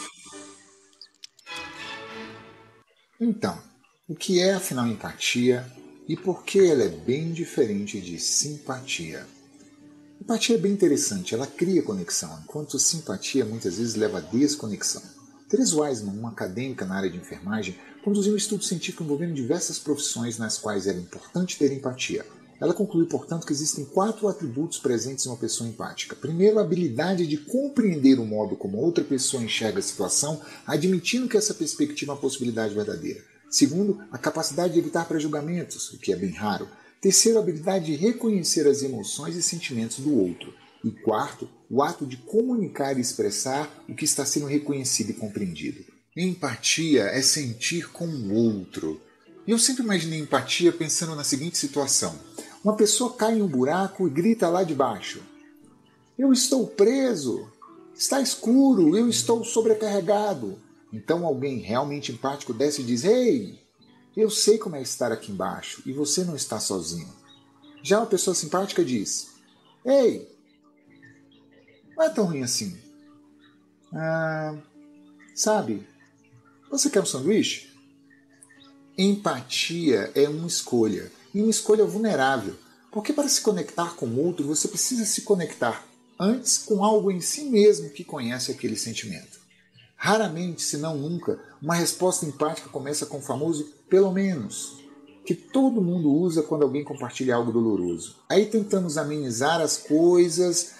Então, o que é afinal empatia e por que ela é bem diferente de simpatia? Empatia é bem interessante, ela cria conexão, enquanto simpatia muitas vezes leva a desconexão. Therese Weisman, uma acadêmica na área de enfermagem, conduziu um estudo científico envolvendo diversas profissões nas quais era importante ter empatia. Ela concluiu, portanto, que existem 4 atributos presentes em uma pessoa empática. Primeiro, a habilidade de compreender o modo como outra pessoa enxerga a situação, admitindo que essa perspectiva é uma possibilidade verdadeira. Segundo, a capacidade de evitar pré-julgamentos, o que é bem raro. Terceiro, a habilidade de reconhecer as emoções e sentimentos do outro. E quarto, o ato de comunicar e expressar o que está sendo reconhecido e compreendido. Empatia é sentir com o outro. E eu sempre imaginei empatia pensando na seguinte situação. Uma pessoa cai em um buraco e grita lá de baixo. Eu estou preso, está escuro, eu estou sobrecarregado. Então alguém realmente empático desce e diz, ei, eu sei como é estar aqui embaixo e você não está sozinho. Já uma pessoa simpática diz, ei, não é tão ruim assim. Sabe, você quer um sanduíche? Empatia é uma escolha, e uma escolha vulnerável, porque para se conectar com o outro, você precisa se conectar antes com algo em si mesmo que conhece aquele sentimento. Raramente, se não nunca, uma resposta empática começa com o famoso pelo menos, que todo mundo usa quando alguém compartilha algo doloroso. Aí tentamos amenizar as coisas,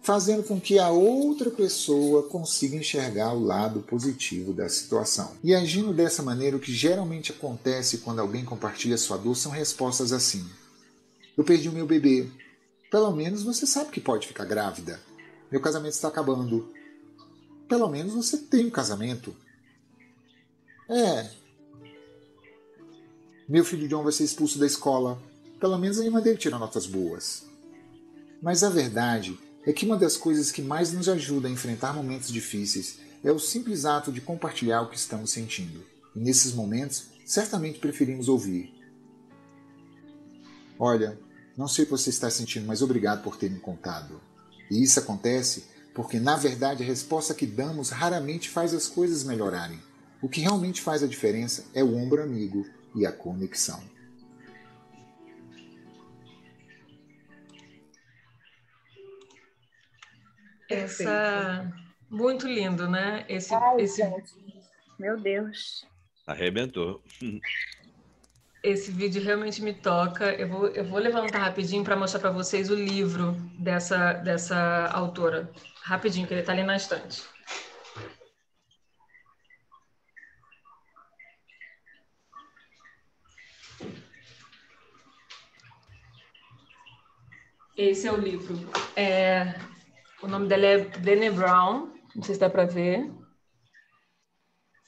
fazendo com que a outra pessoa consiga enxergar o lado positivo da situação. E agindo dessa maneira, o que geralmente acontece quando alguém compartilha sua dor são respostas assim. Eu perdi o meu bebê. Pelo menos você sabe que pode ficar grávida. Meu casamento está acabando. Pelo menos você tem um casamento. Meu filho John vai ser expulso da escola. Pelo menos a irmã dele tira notas boas. Mas a verdade é que uma das coisas que mais nos ajuda a enfrentar momentos difíceis é o simples ato de compartilhar o que estamos sentindo. E nesses momentos, certamente preferimos ouvir. Olha, não sei o que você está sentindo, mas obrigado por ter me contado. E isso acontece porque, na verdade, a resposta que damos raramente faz as coisas melhorarem. O que realmente faz a diferença é o ombro amigo e a conexão. Muito lindo, né? Esse... Gente, meu Deus. Arrebentou. Esse vídeo realmente me toca. Eu vou levantar rapidinho para mostrar para vocês o livro dessa autora. Rapidinho, que ele está ali na estante. Esse é o livro. O nome dela é Brené Brown. Não sei se dá para ver.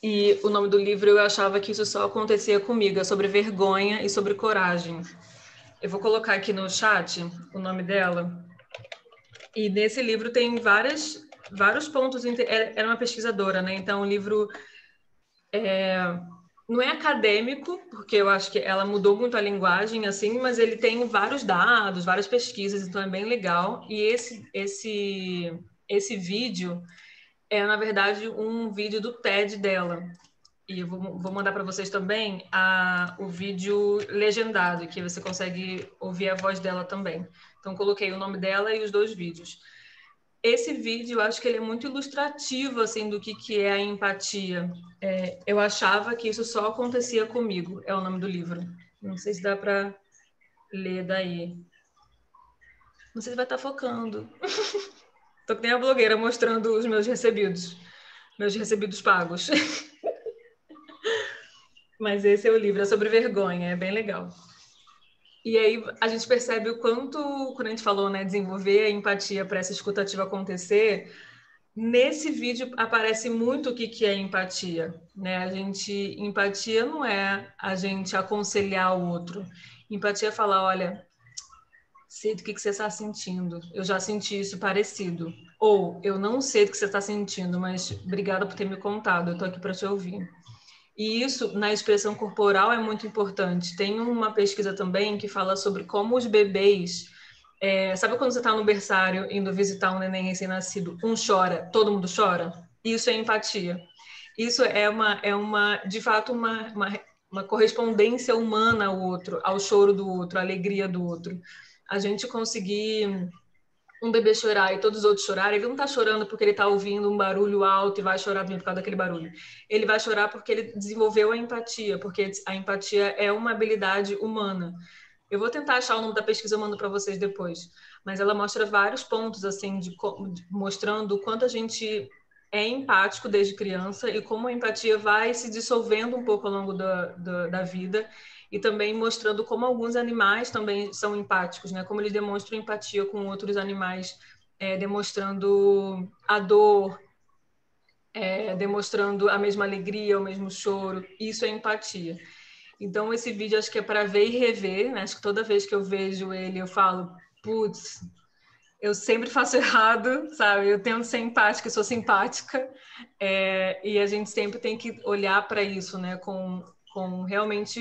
E o nome do livro, eu achava que isso só acontecia comigo, é sobre vergonha e sobre coragem. Eu vou colocar aqui no chat o nome dela. E nesse livro tem vários pontos. Ela é uma pesquisadora, né? Então o livro não é acadêmico, porque eu acho que ela mudou muito a linguagem, assim, mas ele tem vários dados, várias pesquisas, então é bem legal. E esse vídeo é, na verdade, um vídeo do TED dela. E eu vou mandar para vocês também o vídeo legendado, que você consegue ouvir a voz dela também. Então, coloquei o nome dela e os 2 vídeos. Esse vídeo, eu acho que ele é muito ilustrativo, assim, do que é a empatia. Eu achava que isso só acontecia comigo, é o nome do livro. Não sei se dá para ler daí. Não sei se vai estar focando. Tô que nem a blogueira mostrando os meus recebidos pagos. Mas esse é o livro, é sobre vergonha, é bem legal. E aí a gente percebe o quanto, quando a gente falou, né, desenvolver a empatia para essa escutativa acontecer, nesse vídeo aparece muito o que é empatia, né? Empatia não é a gente aconselhar o outro. Empatia é falar, olha, sei do que você está sentindo, eu já senti isso parecido. Ou, eu não sei do que você está sentindo, mas obrigada por ter me contado, eu estou aqui para te ouvir. E isso, na expressão corporal, é muito importante. Tem uma pesquisa também que fala sobre como os bebês... sabe quando você está no berçário indo visitar um neném recém-nascido, um chora, todo mundo chora? Isso é empatia. Isso de fato, uma correspondência humana ao outro, ao choro do outro, à alegria do outro. A gente conseguir um bebê chorar e todos os outros chorarem, ele não está chorando porque ele está ouvindo um barulho alto e vai chorar por causa daquele barulho. Ele vai chorar porque ele desenvolveu a empatia, porque a empatia é uma habilidade humana. Eu vou tentar achar o nome da pesquisa, eu mando para vocês depois. Mas ela mostra vários pontos, assim, mostrando o quanto a gente é empático desde criança e como a empatia vai se dissolvendo um pouco ao longo da vida, e também mostrando como alguns animais também são empáticos, né? Como eles demonstram empatia com outros animais, demonstrando a dor, demonstrando a mesma alegria, o mesmo choro. Isso é empatia. Então, esse vídeo acho que é para ver e rever, né? Acho que toda vez que eu vejo ele, eu falo, putz, eu sempre faço errado, sabe? Eu tento ser empática, eu sou simpática, e a gente sempre tem que olhar para isso, né? Com realmente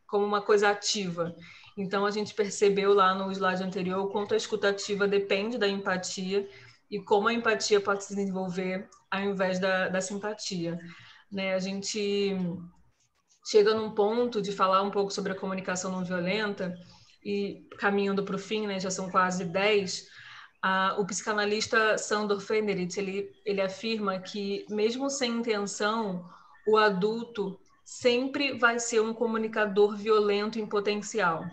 como uma coisa ativa. Então, a gente percebeu lá no slide anterior o quanto a escutativa depende da empatia e como a empatia pode se desenvolver ao invés da simpatia, né? A gente chega num ponto de falar um pouco sobre a comunicação não violenta e caminhando para o fim, né, já são quase 10, o psicanalista Sandor Feneritz, ele afirma que mesmo sem intenção, o adulto sempre vai ser um comunicador violento em potencial.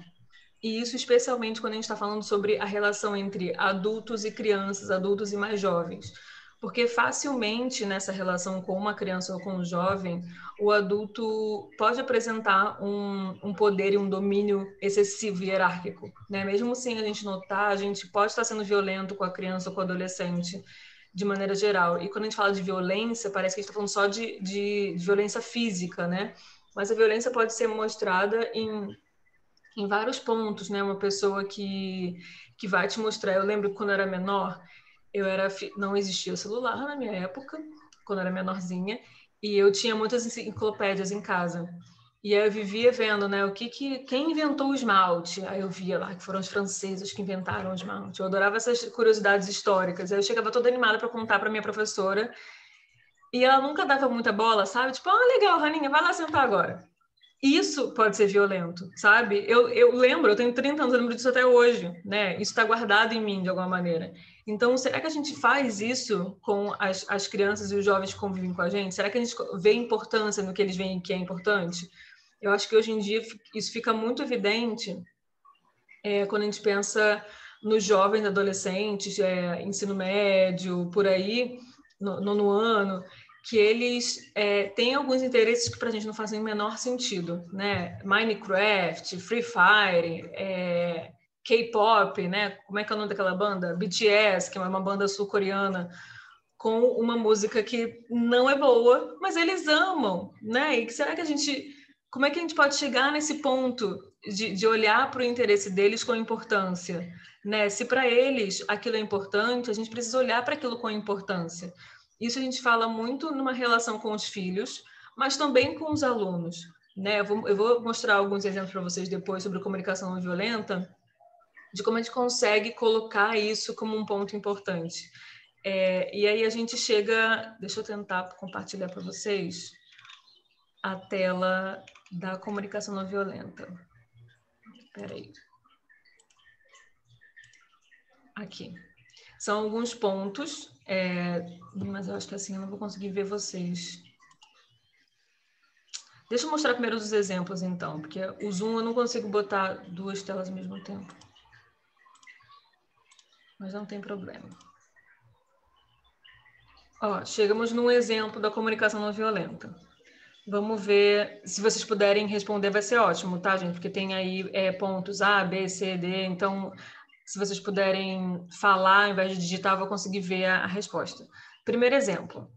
E isso especialmente quando a gente está falando sobre a relação entre adultos e crianças, adultos e mais jovens. Porque facilmente nessa relação com uma criança ou com um jovem, o adulto pode apresentar um poder e um domínio excessivo e hierárquico, né? Mesmo sem a gente notar, a gente pode estar sendo violento com a criança ou com o adolescente, de maneira geral. E quando a gente fala de violência, parece que a gente está falando só de violência física, né? Mas a violência pode ser mostrada em vários pontos, né? Uma pessoa que vai te mostrar. Eu lembro que quando eu era menor, não existia celular na minha época, quando eu era menorzinha, e eu tinha muitas enciclopédias em casa. E aí eu vivia vendo, né, quem inventou o esmalte. Aí eu via lá que foram os franceses que inventaram o esmalte. Eu adorava essas curiosidades históricas. Aí eu chegava toda animada para contar para minha professora, e ela nunca dava muita bola, sabe? Tipo, legal, Raninha, vai lá sentar agora. Isso pode ser violento, sabe? Eu lembro, eu tenho 30 anos, eu lembro disso até hoje, né? Isso está guardado em mim de alguma maneira. Então, será que a gente faz isso com as crianças e os jovens que convivem com a gente? Será que a gente vê importância no que eles veem que é importante? Eu acho que hoje em dia isso fica muito evidente quando a gente pensa nos jovens, adolescentes, ensino médio, por aí, no ano, que eles têm alguns interesses que para a gente não fazem o menor sentido, né? Minecraft, Free Fire, K-pop, né? Como é que é o nome daquela banda? BTS, que é uma banda sul-coreana, com uma música que não é boa, mas eles amam, né? E será que como é que a gente pode chegar nesse ponto de olhar para o interesse deles com importância, né? Se para eles aquilo é importante, a gente precisa olhar para aquilo com importância. Isso a gente fala muito numa relação com os filhos, mas também com os alunos, né? Eu vou mostrar alguns exemplos para vocês depois sobre comunicação não violenta, de como a gente consegue colocar isso como um ponto importante. E aí a gente chega... Deixa eu tentar compartilhar para vocês. a tela da comunicação não violenta. Espera aí. Aqui. São alguns pontos, mas eu acho que assim eu não vou conseguir ver vocês. Deixa eu mostrar primeiro os exemplos, então, porque o Zoom eu não consigo botar duas telas ao mesmo tempo. Mas não tem problema. Ó, chegamos num exemplo da comunicação não violenta. Vamos ver, se vocês puderem responder vai ser ótimo, tá, gente? Porque tem aí pontos A, B, C, D, então se vocês puderem falar ao invés de digitar, eu vou conseguir ver a resposta. Primeiro exemplo.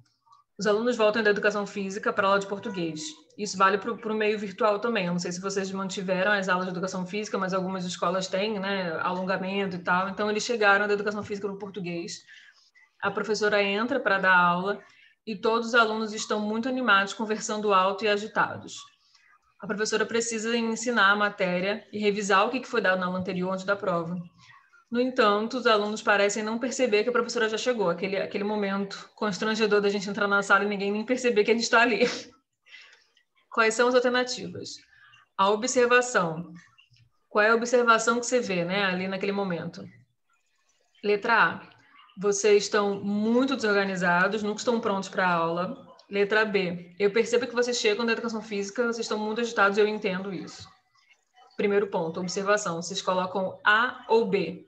Os alunos voltam da educação física para a aula de português. Isso vale para o meio virtual também. Eu não sei se vocês mantiveram as aulas de educação física, mas algumas escolas têm, né, alongamento e tal. Então, eles chegaram da educação física para o português. A professora entra para dar aula e todos os alunos estão muito animados, conversando alto e agitados. A professora precisa ensinar a matéria e revisar o que foi dado na aula anterior antes da prova. No entanto, os alunos parecem não perceber que a professora já chegou, aquele momento constrangedor da gente entrar na sala e ninguém nem perceber que a gente está ali. Quais são as alternativas? A observação. Qual é a observação que você vê, né, ali naquele momento? Letra A. Vocês estão muito desorganizados, nunca estão prontos para a aula. Letra B. Eu percebo que vocês chegam da educação física, vocês estão muito agitados e eu entendo isso. Primeiro ponto, observação. Vocês colocam A ou B?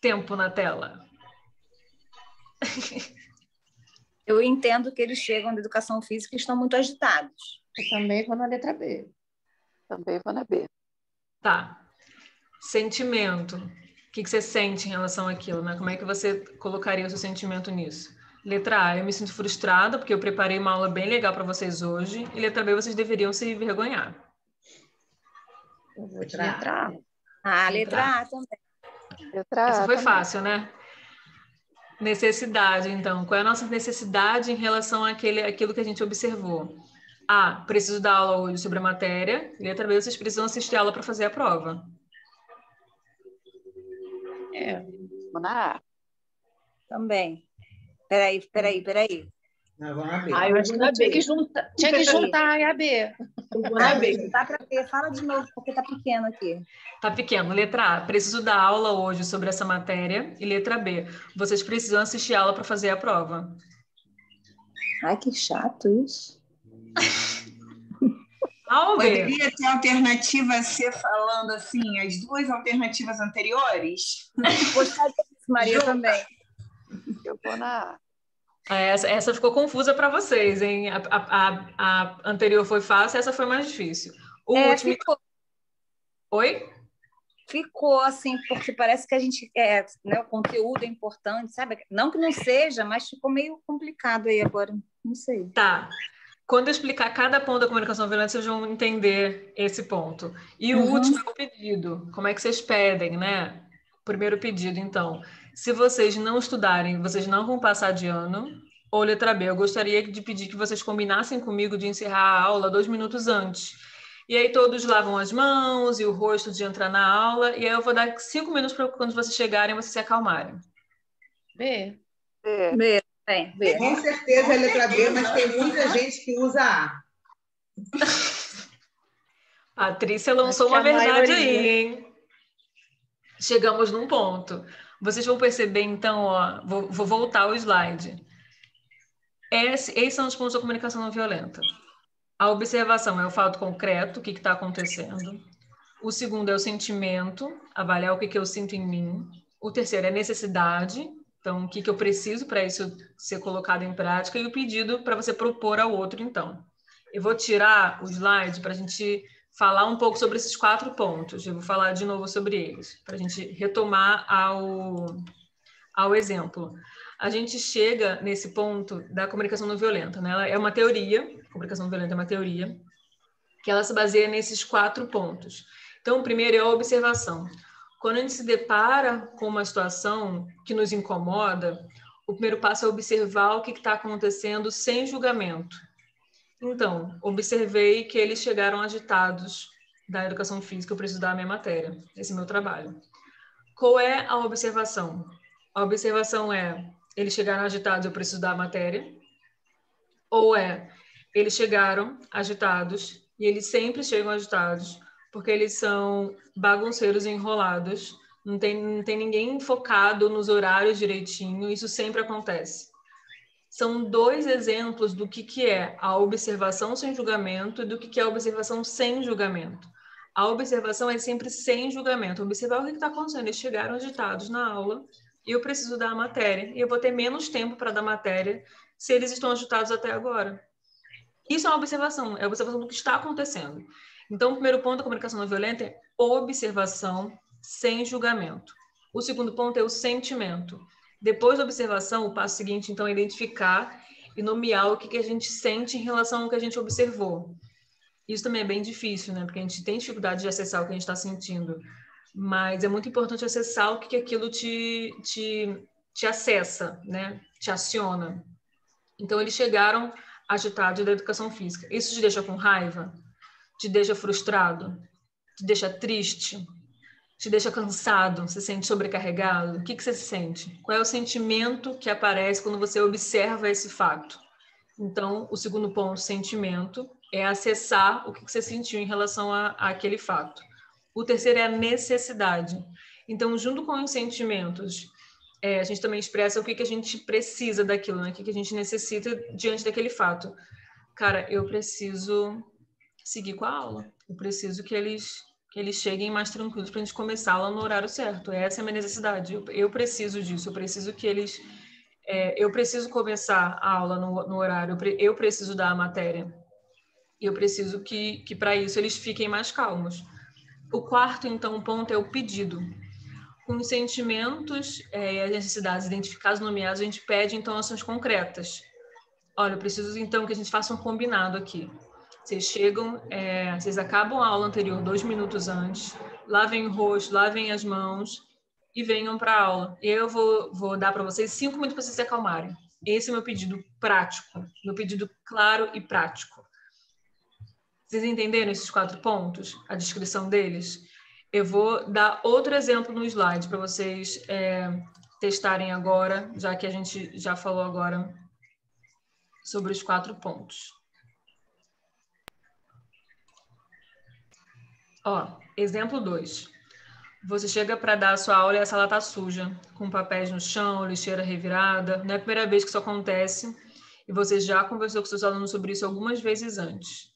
Tempo na tela. Eu entendo que eles chegam da educação física e estão muito agitados. Eu também vou na letra B. Também vou na B. Tá. Sentimento. O que você sente em relação àquilo, né? Como é que você colocaria o seu sentimento nisso? Letra A, eu me sinto frustrada porque eu preparei uma aula bem legal para vocês hoje. E letra B, vocês deveriam se envergonhar. Eu vou de letra A. Ah, letra A também. Essa foi fácil, né? Necessidade, então. Qual é a nossa necessidade em relação àquilo que a gente observou? A, preciso dar aula hoje sobre a matéria. Letra B, vocês precisam assistir a aula para fazer a prova. Vou na A. Também. Peraí. Não, vou na B. Ah, eu tinha que juntar A e a B. Eu vou na B. Dá para ver. Fala de novo, porque tá pequeno aqui. Tá pequeno. Letra A, preciso dar aula hoje sobre essa matéria. E letra B, vocês precisam assistir a aula para fazer a prova. Ai, que chato isso. Poderia ter alternativa C falando assim, as duas alternativas anteriores? Gostei disso, Maria, também. Eu vou na A. Essa ficou confusa para vocês, hein? A anterior foi fácil, essa foi mais difícil. O último... Ficou. Oi? Ficou assim, porque parece que a gente né, o conteúdo é importante, sabe? Não que não seja, mas ficou meio complicado aí agora. Não sei. Tá. Quando eu explicar cada ponto da comunicação violenta, vocês vão entender esse ponto. E o último é o pedido. Como é que vocês pedem, né? Primeiro pedido, então. Se vocês não estudarem, vocês não vão passar de ano. Ou letra B, eu gostaria de pedir que vocês combinassem comigo de encerrar a aula 2 minutos antes. E aí todos lavam as mãos e o rosto de entrar na aula. E aí eu vou dar 5 minutos para quando vocês chegarem, vocês se acalmarem. B. B. B. Com certeza é letra B, mas tem muita gente que usa A. Patrícia lançou uma verdade aí, hein? Chegamos num ponto. Vocês vão perceber, então, ó, vou voltar ao slide. Esses são os pontos da comunicação não violenta. A observação é o fato concreto, o que está acontecendo. O segundo é o sentimento, avaliar o que eu sinto em mim. O terceiro é a necessidade, então, o que eu preciso para isso ser colocado em prática. E o pedido para você propor ao outro, então. Eu vou tirar o slide para a gente falar um pouco sobre esses 4 pontos. Eu vou falar de novo sobre eles, para a gente retomar ao exemplo. A gente chega nesse ponto da comunicação não violenta, né? Ela é uma teoria, a comunicação não violenta é uma teoria, que ela se baseia nesses 4 pontos. Então, o primeiro é a observação. Quando a gente se depara com uma situação que nos incomoda, o primeiro passo é observar o que está acontecendo sem julgamento. Então, observei que eles chegaram agitados da educação física, eu preciso dar a minha matéria, esse é o meu trabalho. Qual é a observação? A observação é, eles chegaram agitados, eu preciso dar a matéria. Ou eles chegaram agitados, e eles sempre chegam agitados, porque eles são bagunceiros enrolados, não tem ninguém focado nos horários direitinho, isso sempre acontece. São 2 exemplos do que é a observação sem julgamento e do que é a observação sem julgamento. A observação é sempre sem julgamento. Observar o que está acontecendo. Eles chegaram agitados na aula e eu preciso dar a matéria. E eu vou ter menos tempo para dar matéria se eles estão agitados até agora. Isso é uma observação. É a observação do que está acontecendo. Então, o primeiro ponto da comunicação não violenta é observação sem julgamento. O segundo ponto é o sentimento. Depois da observação, o passo seguinte, então, é identificar e nomear o que a gente sente em relação ao que a gente observou. Isso também é bem difícil, né? Porque a gente tem dificuldade de acessar o que a gente está sentindo. Mas é muito importante acessar o que aquilo te acessa, né? Te aciona. Então, eles chegaram agitados da educação física. Isso te deixa com raiva? Te deixa frustrado? Te deixa triste? Te deixa cansado? Se sente sobrecarregado? O que você sente? Qual é o sentimento que aparece quando você observa esse fato? Então, o segundo ponto, sentimento, é acessar o que você sentiu em relação àquele fato. O terceiro é a necessidade. Então, junto com os sentimentos, a gente também expressa o que a gente precisa daquilo, né? O que a gente necessita diante daquele fato. Cara, eu preciso seguir com a aula. Eu preciso que eles cheguem mais tranquilos para a gente começar a aula no horário certo. Essa é a minha necessidade. Eu preciso disso. Eu preciso que eles... eu preciso começar a aula no horário. Eu preciso dar a matéria. E eu preciso que para isso eles fiquem mais calmos. O quarto, então, ponto é o pedido. Com os sentimentos e as necessidades identificadas, nomeadas, a gente pede, então, ações concretas. Olha, eu preciso, então, que a gente faça um combinado aqui. Vocês chegam, vocês acabam a aula anterior 2 minutos antes, lavem o rosto, lavem as mãos e venham para a aula. E eu vou dar para vocês 5 minutos para vocês se acalmarem. Esse é o meu pedido prático, meu pedido claro e prático. Vocês entenderam esses 4 pontos? A descrição deles? Eu vou dar outro exemplo no slide para vocês testarem agora, já que a gente já falou agora sobre os 4 pontos. Ó, exemplo 2. Você chega para dar a sua aula e a sala está suja, com papéis no chão, lixeira revirada. Não é a primeira vez que isso acontece e você já conversou com seus alunos sobre isso algumas vezes antes.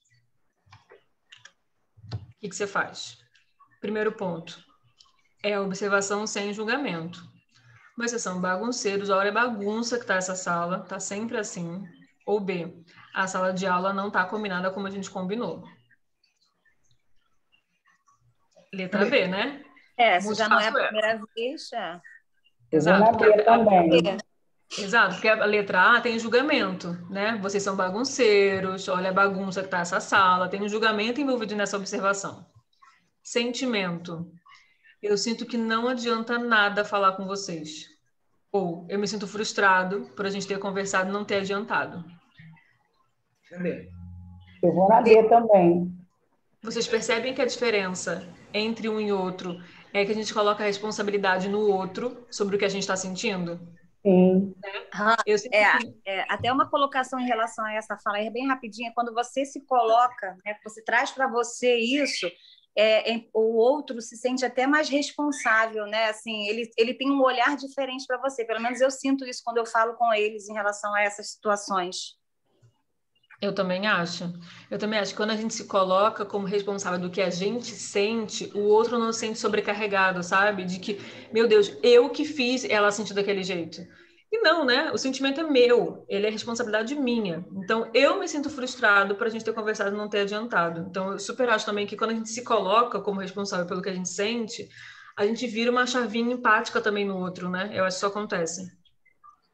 O que você faz? Primeiro ponto é a observação sem julgamento. Vocês são bagunceiros, olha a bagunça que está essa sala, está sempre assim. Ou B, a sala de aula não está combinada como a gente combinou. Letra B, né? Se já não é a primeira vez, Exato. B também. Exato, porque a letra A tem julgamento, né? Vocês são bagunceiros, olha a bagunça que está essa sala, tem um julgamento envolvido nessa observação. Sentimento. Eu sinto que não adianta nada falar com vocês. Ou eu me sinto frustrado por a gente ter conversado e não ter adiantado. Eu vou na B também. Vocês percebem que a diferença entre um e outro é que a gente coloca a responsabilidade no outro sobre o que a gente está sentindo? Sim. Até uma colocação em relação a essa fala aí, bem rapidinha, quando você se coloca, né, você traz para você isso, o outro se sente até mais responsável, né? Assim, ele tem um olhar diferente para você, pelo menos eu sinto isso quando eu falo com eles em relação a essas situações. Eu também acho. Eu também acho que quando a gente se coloca como responsável do que a gente sente, o outro não se sente sobrecarregado, sabe? De que, meu Deus, eu que fiz ela sentir daquele jeito. E não, né? O sentimento é meu, ele é responsabilidade minha. Então, eu me sinto frustrado por a gente ter conversado e não ter adiantado. Então, eu super acho também que quando a gente se coloca como responsável pelo que a gente sente, a gente vira uma chavinha empática também no outro, né? Eu acho que isso acontece.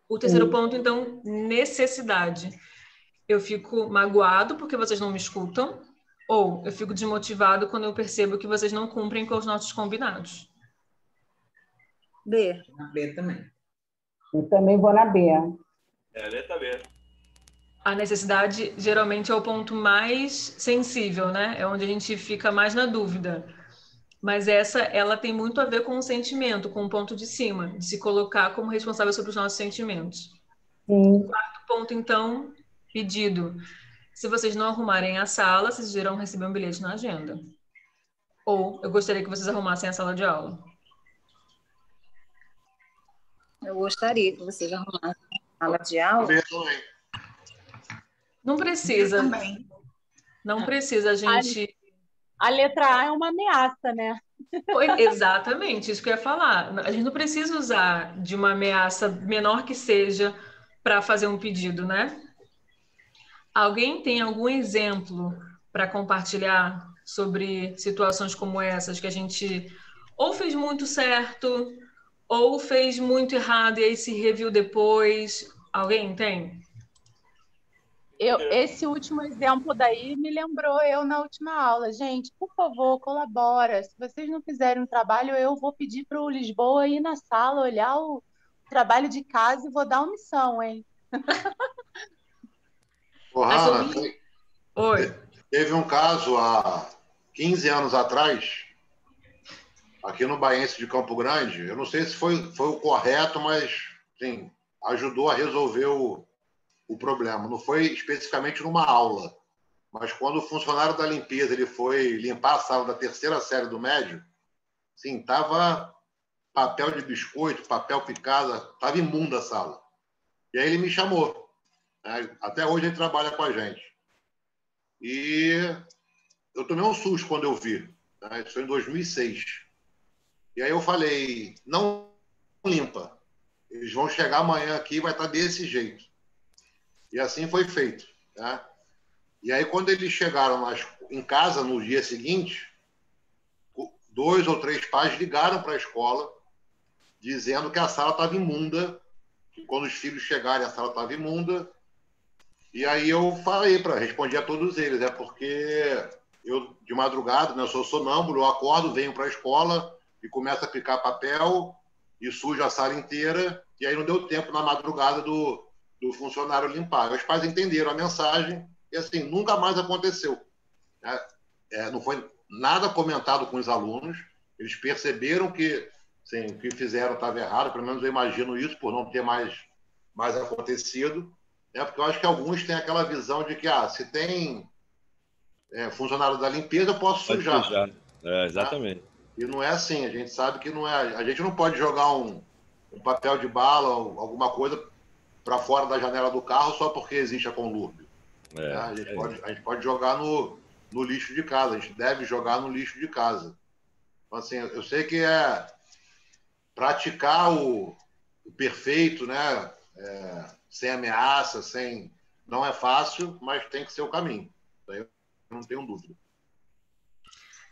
O terceiro ponto, então, necessidade. Eu fico magoado porque vocês não me escutam, ou eu fico desmotivado quando eu percebo que vocês não cumprem com os nossos combinados. B. Na B também. Eu também vou na B. Letra B. A necessidade geralmente é o ponto mais sensível, né? É onde a gente fica mais na dúvida. Mas ela tem muito a ver com o sentimento, com o ponto de cima, de se colocar como responsável sobre os nossos sentimentos. Sim. O quarto ponto, então, Pedido. Se vocês não arrumarem a sala, vocês irão receber um bilhete na agenda. Ou eu gostaria que vocês arrumassem a sala de aula. Eu gostaria que vocês arrumassem a sala de aula. Não precisa. Eu também. Não precisa, a gente... A letra A é uma ameaça, né? Exatamente, isso que eu ia falar. A gente não precisa usar de uma ameaça menor que seja para fazer um pedido, né? Alguém tem algum exemplo para compartilhar sobre situações como essas, que a gente ou fez muito certo, ou fez muito errado e aí se reviu depois? Alguém tem? Esse último exemplo daí me lembrou eu na última aula. Gente, por favor, colabora. Se vocês não fizerem um trabalho, eu vou pedir para o Lisboa ir na sala, olhar o trabalho de casa e vou dar omissão, hein? Ô, Hanna, Oi. Teve um caso há 15 anos atrás, aqui no Baense de Campo Grande. Eu não sei se foi o correto, mas sim, ajudou a resolver o problema. Não foi especificamente numa aula, mas quando o funcionário da limpeza ele foi limpar a sala da terceira série do médio, sim, tava papel de biscoito, papel picado, tava imunda a sala. E aí ele me chamou. Né? Até hoje ele trabalha com a gente. E eu tomei um susto quando eu vi. Né? Isso foi em 2006. E aí eu falei, não limpa. Eles vão chegar amanhã aqui e vai estar desse jeito. E assim foi feito. Né? E aí, quando eles chegaram em casa no dia seguinte, 2 ou 3 pais ligaram para a escola dizendo que a sala estava imunda, que quando os filhos chegarem a sala estava imunda. E aí eu respondi a todos eles, porque eu, de madrugada, né, eu sou sonâmbulo, eu acordo, venho para a escola e começo a picar papel e sujo a sala inteira, e aí não deu tempo na madrugada do funcionário limpar. Os pais entenderam a mensagem e, assim, nunca mais aconteceu. Não foi nada comentado com os alunos, eles perceberam que, assim, o que fizeram estava errado, pelo menos eu imagino isso, por não ter mais acontecido, porque eu acho que alguns têm aquela visão de que, se tem funcionário da limpeza, eu posso sujar. Exatamente. E não é assim, a gente sabe que não é. A gente não pode jogar um papel de bala ou alguma coisa para fora da janela do carro só porque existe a conlurbio. A gente pode jogar no lixo de casa, a gente deve jogar no lixo de casa. Então, assim, eu sei que praticar o perfeito, né, sem ameaça, não é fácil, mas tem que ser o caminho. Eu não tenho dúvida.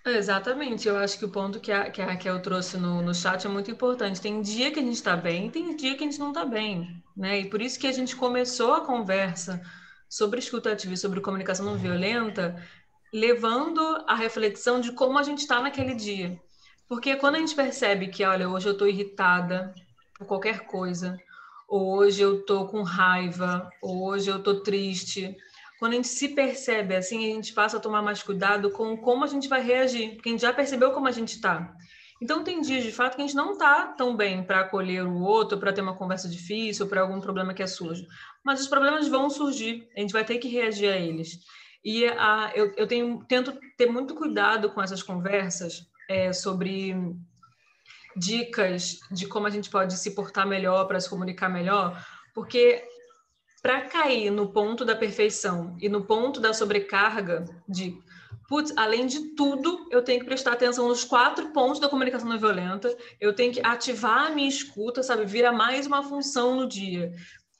Exatamente, eu acho que o ponto que a Raquel trouxe no chat é muito importante. Tem dia que a gente está bem e tem dia que a gente não está bem, né? E por isso que a gente começou a conversa sobre escuta ativa e sobre comunicação não violenta, levando a reflexão de como a gente está naquele dia. Porque quando a gente percebe que, olha, hoje eu estou irritada por qualquer coisa, ou hoje eu estou com raiva, ou hoje eu estou triste... Quando a gente se percebe assim, a gente passa a tomar mais cuidado com como a gente vai reagir, porque a gente já percebeu como a gente está. Então, tem dias, de fato, que a gente não está tão bem para acolher o outro, para ter uma conversa difícil, para algum problema que é sujo. Mas os problemas vão surgir, a gente vai ter que reagir a eles. E eu tento ter muito cuidado com essas conversas sobre dicas de como a gente pode se portar melhor, para se comunicar melhor, porque... para cair no ponto da perfeição e no ponto da sobrecarga de, além de tudo, eu tenho que prestar atenção nos 4 pontos da comunicação não violenta, eu tenho que ativar a minha escuta, sabe? Vira mais uma função no dia.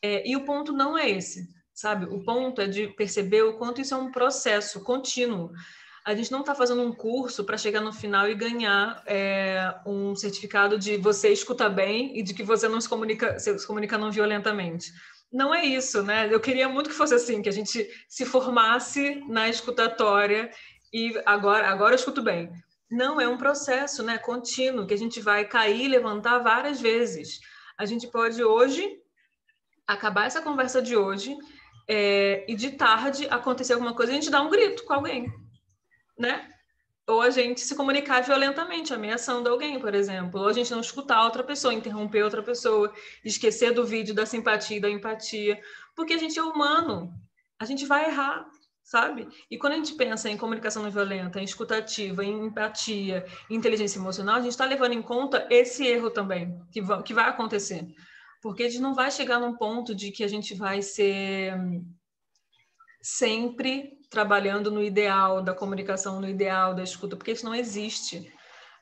E o ponto não é esse, sabe? O ponto é de perceber o quanto isso é um processo contínuo. A gente não está fazendo um curso para chegar no final e ganhar um certificado de você escuta bem e de que você não se comunica não violentamente. Não é isso, né? Eu queria muito que fosse assim, que a gente se formasse na escutatória e agora eu escuto bem. Não, é um processo, né, contínuo, que a gente vai cair e levantar várias vezes. A gente pode hoje acabar essa conversa de hoje e de tarde acontecer alguma coisa e a gente dá um grito com alguém, né? Ou a gente se comunicar violentamente, ameaçando alguém, por exemplo. Ou a gente não escutar outra pessoa, interromper outra pessoa, esquecer do vídeo da simpatia e da empatia. Porque a gente é humano. a gente vai errar, sabe? E quando a gente pensa em comunicação não violenta, em escutativa, em empatia, em inteligência emocional, a gente está levando em conta esse erro também, que vai acontecer. Porque a gente não vai chegar num ponto de que a gente vai ser sempre trabalhando no ideal da comunicação, no ideal da escuta, porque isso não existe,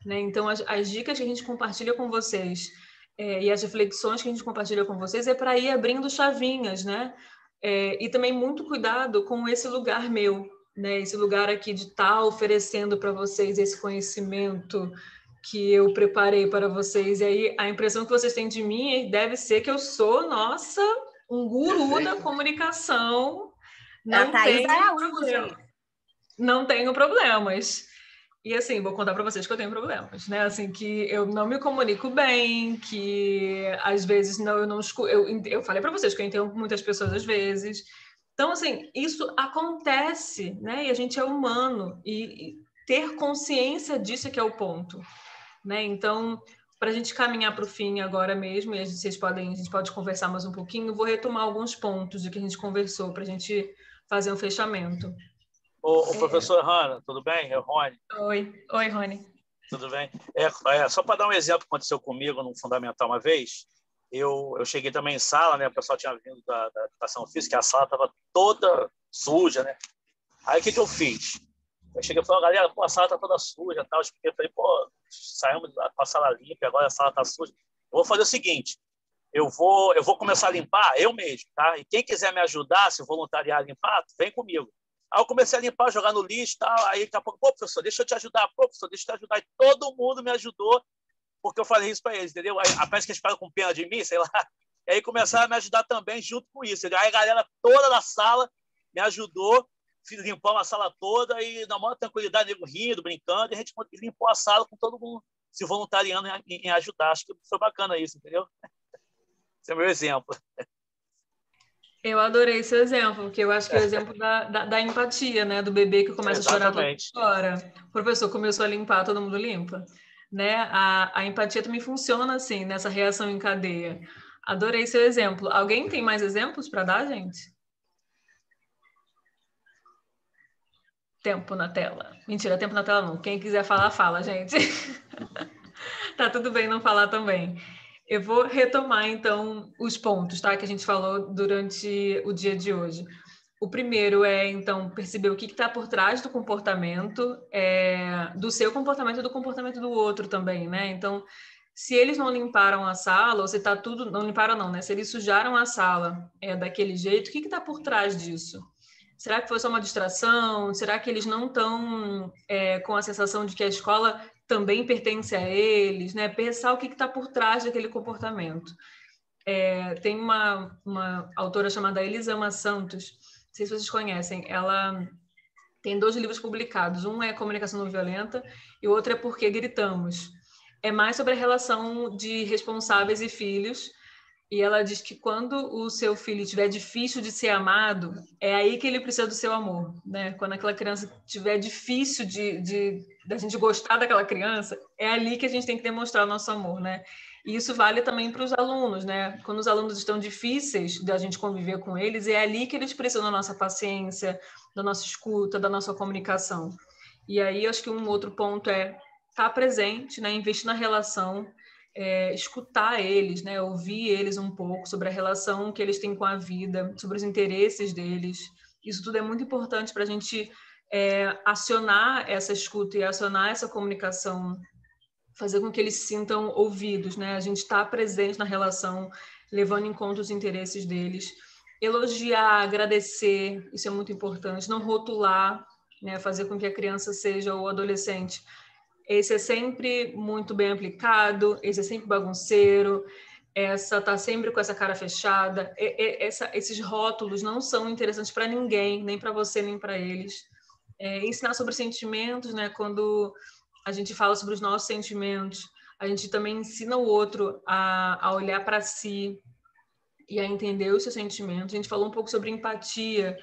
né? Então, as dicas que a gente compartilha com vocês e as reflexões que a gente compartilha com vocês é para ir abrindo chavinhas, né? E também muito cuidado com esse lugar meu, né? Esse lugar aqui de estar oferecendo para vocês esse conhecimento que eu preparei para vocês. E aí a impressão que vocês têm de mim deve ser que eu sou, nossa, um guru da comunicação. Não tenho problema. Não tenho problemas. E assim, vou contar para vocês que eu tenho problemas, né? Assim, que eu não me comunico bem, que às vezes eu não escuto. Eu falei para vocês que eu entendo muitas pessoas às vezes. Então, assim, isso acontece, né? E a gente é humano. E ter consciência disso é que é o ponto, né? Então, para a gente caminhar para o fim agora mesmo, e a gente pode conversar mais um pouquinho, vou retomar alguns pontos de que a gente conversou para a gente fazer um fechamento. O professor Hanna, tudo bem? É o Rony. Oi, Rony. Tudo bem? Só para dar um exemplo que aconteceu comigo no Fundamental uma vez, eu cheguei também em sala, né? O pessoal tinha vindo da educação física, a sala estava toda suja, né? Aí o que eu fiz? Eu cheguei e falei, galera, a sala está toda suja, tal. Eu falei, saímos com a sala limpa, agora a sala está suja. Eu vou fazer o seguinte, eu vou começar a limpar eu mesmo, tá? E quem quiser me ajudar, se voluntariar a limpar, vem comigo. Aí eu comecei a limpar, jogar no lixo e tal. Aí daqui a pouco, professor, deixa eu te ajudar. Professor, deixa eu te ajudar. E todo mundo me ajudou, porque eu falei isso para eles, entendeu? Aí parece que eles ficaram com pena de mim, sei lá. E aí começaram a me ajudar também junto com isso. Aí a galera toda da sala me ajudou, limpamos a sala toda e na maior tranquilidade, nego rindo, brincando, e a gente limpou a sala com todo mundo se voluntariando em ajudar. Acho que foi bacana isso, entendeu? Esse é o meu exemplo. Eu adorei seu exemplo, porque eu acho que é o exemplo da empatia, né? Do bebê que começa a chorar toda hora. O professor começou a limpar, todo mundo limpa. Né? A empatia também funciona assim, nessa reação em cadeia. Adorei seu exemplo. Alguém tem mais exemplos para dar, gente? Tempo na tela. Mentira, tempo na tela não. Quem quiser falar, fala, gente. Tá tudo bem não falar também. Eu vou retomar, então, os pontos, tá? Que a gente falou durante o dia de hoje. O primeiro é, então, perceber o que está por trás do comportamento, do seu comportamento e do comportamento do outro também, né? Então, se eles não limparam a sala, ou se está tudo... Não limparam não, né? Se eles sujaram a sala daquele jeito, o que está por trás disso? Será que foi só uma distração? Será que eles não estão com a sensação de que a escola também pertence a eles, né? Pensar o que está por trás daquele comportamento. Tem uma autora chamada Elisama Santos, não sei se vocês conhecem, ela tem 2 livros publicados, um é Comunicação Não Violenta e o outro é Por que Gritamos. É mais sobre a relação de responsáveis e filhos, e ela diz que quando o seu filho estiver difícil de ser amado, é aí que ele precisa do seu amor, né? Quando aquela criança estiver difícil da gente gostar daquela criança, é ali que a gente tem que demonstrar o nosso amor, né? E isso vale também para os alunos, né? Quando os alunos estão difíceis da gente conviver com eles, é ali que eles precisam da nossa paciência, da nossa escuta, da nossa comunicação. E aí, acho que um outro ponto é estar presente, né? Investir na relação, escutar eles, né? Ouvir eles um pouco sobre a relação que eles têm com a vida, sobre os interesses deles. Isso tudo é muito importante para a gente acionar essa escuta e acionar essa comunicação, fazer com que eles se sintam ouvidos, né? A gente está presente na relação, levando em conta os interesses deles. Elogiar, agradecer, isso é muito importante. Não rotular, né? Fazer com que a criança seja o adolescente. Esse é sempre muito bem aplicado, esse é sempre bagunceiro, essa tá sempre com essa cara fechada. Esses rótulos não são interessantes para ninguém, nem para você, nem para eles. Ensinar sobre sentimentos, né? Quando a gente fala sobre os nossos sentimentos, a gente também ensina o outro a olhar para si e a entender os seus sentimentos. A gente falou um pouco sobre empatia,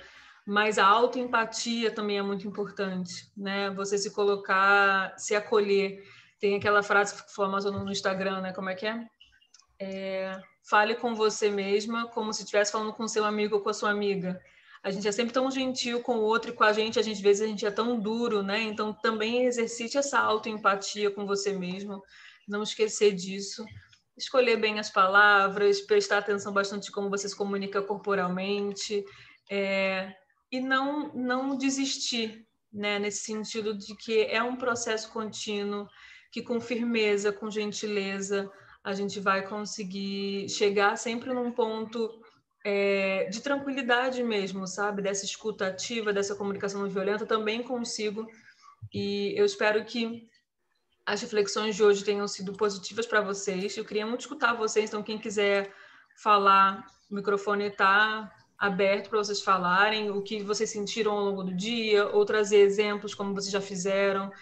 mas a autoempatia também é muito importante, né? Você se colocar, se acolher. Tem aquela frase famosa no Instagram, né? Como é que é? Fale com você mesma como se estivesse falando com seu amigo ou com a sua amiga. a gente é sempre tão gentil com o outro e com a gente às vezes a gente é tão duro, né? Então também exercite essa autoempatia com você mesmo, não esquecer disso, escolher bem as palavras, prestar atenção bastante como você se comunica corporalmente, e não desistir, né? Nesse sentido de que é um processo contínuo, que com firmeza, com gentileza, a gente vai conseguir chegar sempre num ponto de tranquilidade mesmo, sabe? Dessa escuta ativa, dessa comunicação não violenta, também consigo. E eu espero que as reflexões de hoje tenham sido positivas para vocês. Eu queria muito escutar vocês, então quem quiser falar, o microfone está aberto para vocês falarem o que vocês sentiram ao longo do dia, ou trazer exemplos como vocês já fizeram,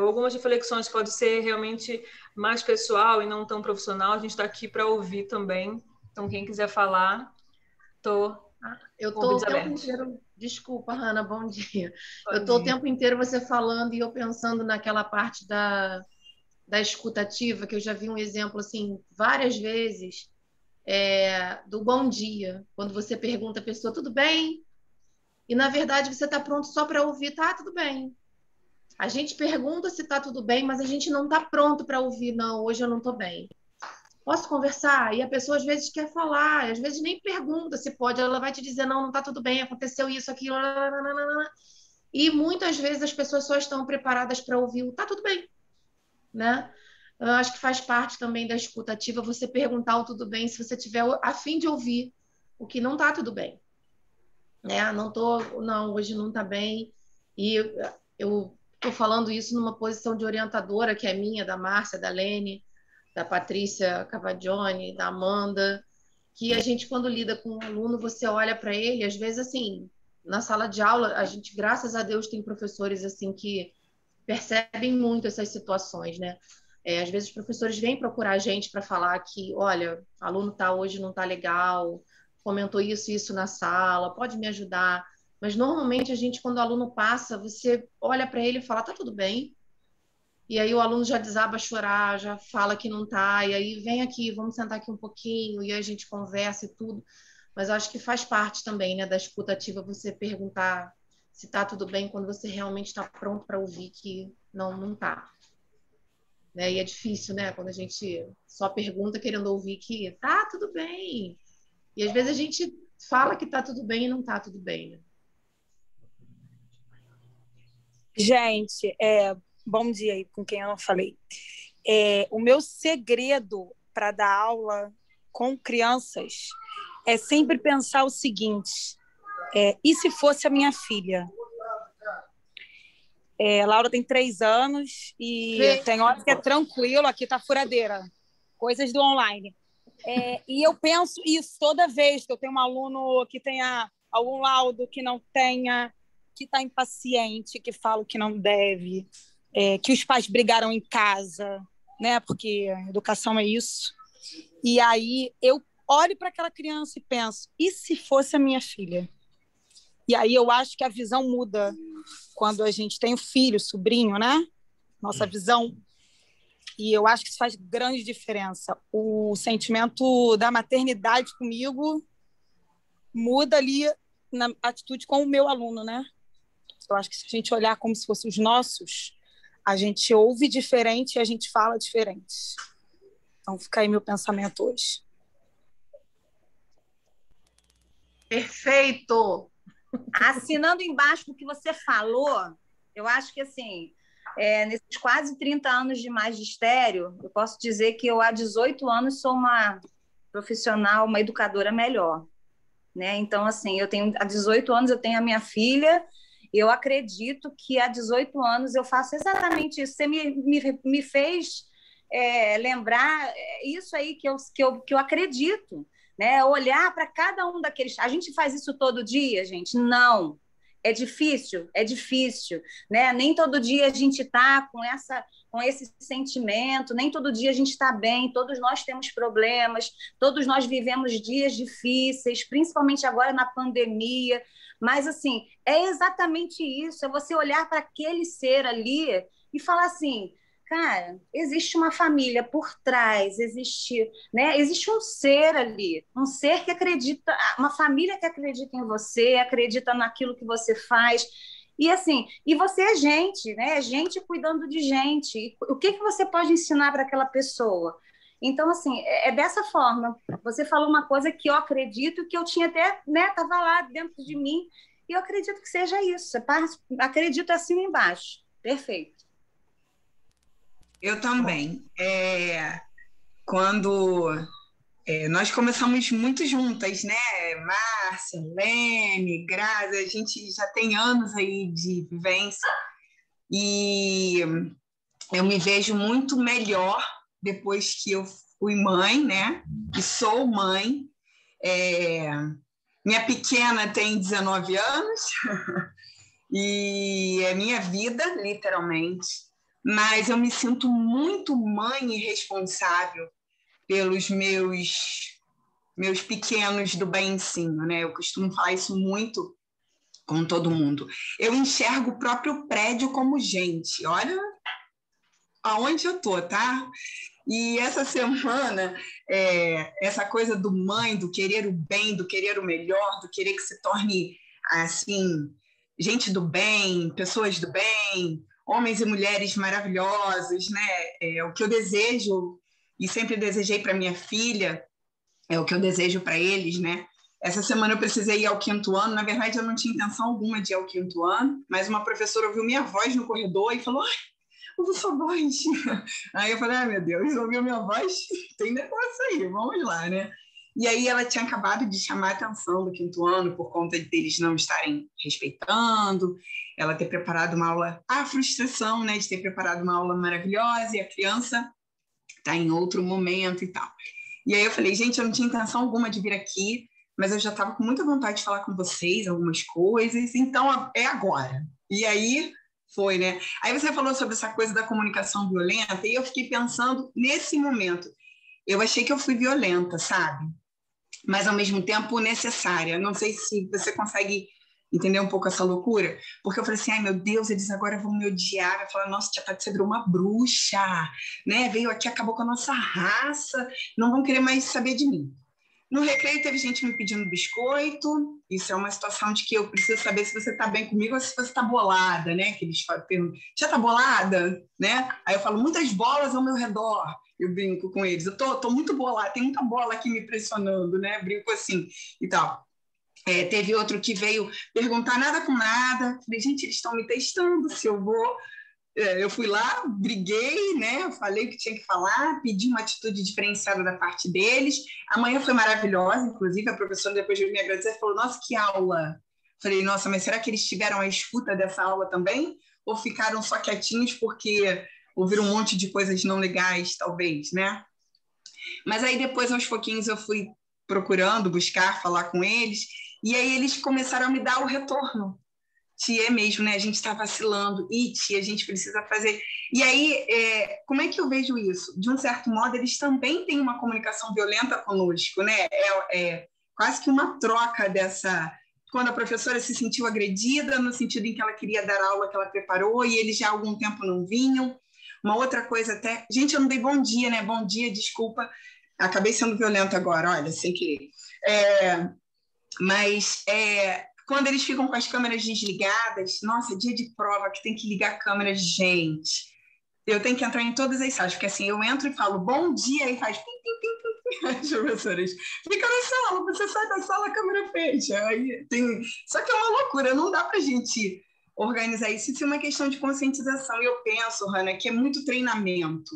algumas reflexões que podem ser realmente mais pessoal e não tão profissional. A gente está aqui para ouvir também. Então, quem quiser falar, eu estou o tempo inteiro... Desculpa, Hanna, bom dia. Eu estou o tempo inteiro você falando e eu pensando naquela parte da escuta ativa, que eu já vi um exemplo assim várias vezes, do bom dia, quando você pergunta à pessoa, tudo bem? E, na verdade, você está pronto só para ouvir, tá, tudo bem. A gente pergunta se está tudo bem, mas a gente não está pronto para ouvir, não, hoje eu não estou bem. Posso conversar? E a pessoa, às vezes, quer falar, às vezes nem pergunta se pode, ela vai te dizer, não está tudo bem, aconteceu isso, aquilo, e muitas vezes as pessoas só estão preparadas para ouvir o tá tudo bem, né? Eu acho que faz parte também da escuta ativa você perguntar o tudo bem se você tiver a fim de ouvir o que não está tudo bem, né? Não, hoje não está bem, e eu estou falando isso numa posição de orientadora, que é minha, da Márcia, da Lene, da Patrícia Cavagioni, da Amanda, que a gente, quando lida com um aluno, você olha para ele, às vezes, assim, na sala de aula, a gente, graças a Deus, tem professores, assim, que percebem muito essas situações, né? Às vezes, os professores vêm procurar a gente para falar que, olha, o aluno hoje não está legal, comentou isso e isso na sala, pode me ajudar? Mas, normalmente, a gente, quando o aluno passa, você olha para ele e fala, tá tudo bem. E aí o aluno já desaba a chorar, já fala que não tá, e aí vem aqui, vamos sentar aqui um pouquinho, e aí a gente conversa e tudo. Mas eu acho que faz parte também, né, da escuta ativa você perguntar se tá tudo bem quando você realmente está pronto para ouvir que não tá. Né? E é difícil, né, quando a gente só pergunta querendo ouvir que tá tudo bem. E às vezes a gente fala que tá tudo bem e não tá tudo bem, né? Gente, bom dia aí com quem eu não falei. O meu segredo para dar aula com crianças é sempre pensar o seguinte, e se fosse a minha filha? Laura tem 3 anos e tem horas que é tranquilo, aqui tá furadeira, coisas do online. E eu penso isso toda vez que eu tenho um aluno que tenha algum laudo que não tenha, que está impaciente, que fala o que não deve, que os pais brigaram em casa, né? Porque a educação é isso. E aí eu olho para aquela criança e penso, e se fosse a minha filha? E aí eu acho que a visão muda quando a gente tem um filho, sobrinho, né? Nossa visão. E eu acho que isso faz grande diferença. O sentimento da maternidade comigo muda ali na atitude com o meu aluno, né? Eu acho que se a gente olhar como se fossem os nossos, a gente ouve diferente e a gente fala diferente. Então, fica aí meu pensamento hoje. Perfeito! Assinando embaixo do que você falou, eu acho que, assim, nesses quase 30 anos de magistério, eu posso dizer que eu, há 18 anos, sou uma profissional, uma educadora melhor, né? Então, assim, há 18 anos eu tenho a minha filha. Eu acredito que há 18 anos eu faço exatamente isso. Você me fez lembrar isso aí que eu acredito, né? Olhar para cada um daqueles... A gente faz isso todo dia, gente? Não. É difícil, né? Nem todo dia a gente está com esse sentimento, nem todo dia a gente está bem, todos nós temos problemas, todos nós vivemos dias difíceis, principalmente agora na pandemia. Mas, assim, é exatamente isso, é você olhar para aquele ser ali e falar assim, cara, existe uma família por trás, né, existe um ser ali, um ser que acredita, uma família que acredita em você, acredita naquilo que você faz. E assim, e você é gente, né? É gente cuidando de gente. E o que você pode ensinar para aquela pessoa? Então, assim, é dessa forma. Você falou uma coisa que eu acredito, que eu tinha até, né, estava lá dentro de mim, e eu acredito que seja isso. Acredito assim embaixo. Perfeito. Eu também. Quando nós começamos muito juntas, né? Márcia, Lene, Grazi, a gente já tem anos aí de vivência e eu me vejo muito melhor depois que eu fui mãe, né? E sou mãe. Minha pequena tem 19 anos e é minha vida, literalmente. Mas eu me sinto muito mãe e responsável pelos meus pequenos do Baencinho, né? Eu costumo falar isso muito com todo mundo. Eu enxergo o próprio prédio como gente. Olha aonde eu tô, tá? E essa semana, essa coisa do mãe, do querer o bem, do querer o melhor, do querer que se torne, assim, gente do bem, pessoas do bem, homens e mulheres maravilhosos, né? O que eu desejo e sempre desejei para minha filha, é o que eu desejo para eles, né? Essa semana eu precisei ir ao 5º ano, na verdade eu não tinha intenção alguma de ir ao 5º ano, mas uma professora ouviu minha voz no corredor e falou: ouviu sua voz. Aí eu falei: meu Deus, ouviu minha voz? Tem negócio aí, vamos lá, né? E aí ela tinha acabado de chamar a atenção do 5º ano por conta deles não estarem respeitando, ela ter preparado uma aula, a frustração, né, de ter preparado uma aula maravilhosa e a criança está em outro momento e tal. E aí eu falei: gente, eu não tinha intenção alguma de vir aqui, mas eu já estava com muita vontade de falar com vocês algumas coisas, então é agora. E aí foi, né? Aí você falou sobre essa coisa da comunicação violenta e eu fiquei pensando nesse momento. Eu achei que eu fui violenta, sabe? Mas ao mesmo tempo necessária. Não sei se você consegue entender um pouco essa loucura, porque eu falei assim: ai meu Deus, eles agora vão me odiar, vai falar: nossa, tia Tati, você virou uma bruxa, né? Veio aqui, acabou com a nossa raça, não vão querer mais saber de mim. No recreio teve gente me pedindo biscoito, isso é uma situação de que eu preciso saber se você está bem comigo ou se você está bolada, né? Que eles perguntam: já está bolada? Né? Aí eu falo: muitas bolas ao meu redor, eu brinco com eles, eu tô muito bolada, tem muita bola aqui me pressionando, né? Brinco assim e tal. Teve outro que veio perguntar nada com nada. Falei: gente, eles estão me testando se eu vou. Eu fui lá, briguei, né? Falei o que tinha que falar, pedi uma atitude diferenciada da parte deles. A manhã foi maravilhosa, inclusive a professora depois de me agradecer falou: nossa, que aula! Falei: nossa, mas será que eles tiveram a escuta dessa aula também? Ou ficaram só quietinhos porque ouviram um monte de coisas não legais, talvez, né? Mas aí depois, aos pouquinhos, eu fui procurando, buscar, falar com eles, e aí eles começaram a me dar o retorno. Tia, mesmo, né? A gente está vacilando. E tia, a gente precisa fazer. E aí, como é que eu vejo isso? De um certo modo, eles também têm uma comunicação violenta conosco, né? Quase que uma troca dessa... Quando a professora se sentiu agredida, no sentido em que ela queria dar a aula que ela preparou, e eles já há algum tempo não vinham. Uma outra coisa até... Gente, eu não dei bom dia, né? Bom dia, desculpa. Acabei sendo violenta agora, olha, sem querer. Quando eles ficam com as câmeras desligadas, nossa, dia de prova que tem que ligar a câmera, gente. Eu tenho que entrar em todas as salas, porque assim, eu entro e falo bom dia e faz pim, pim, pim, pim. As professoras fica na sala, você sai da sala, a câmera fecha. Só que é uma loucura, não dá pra gente organizar isso. Isso é uma questão de conscientização. E eu penso, Hannah, que é muito treinamento.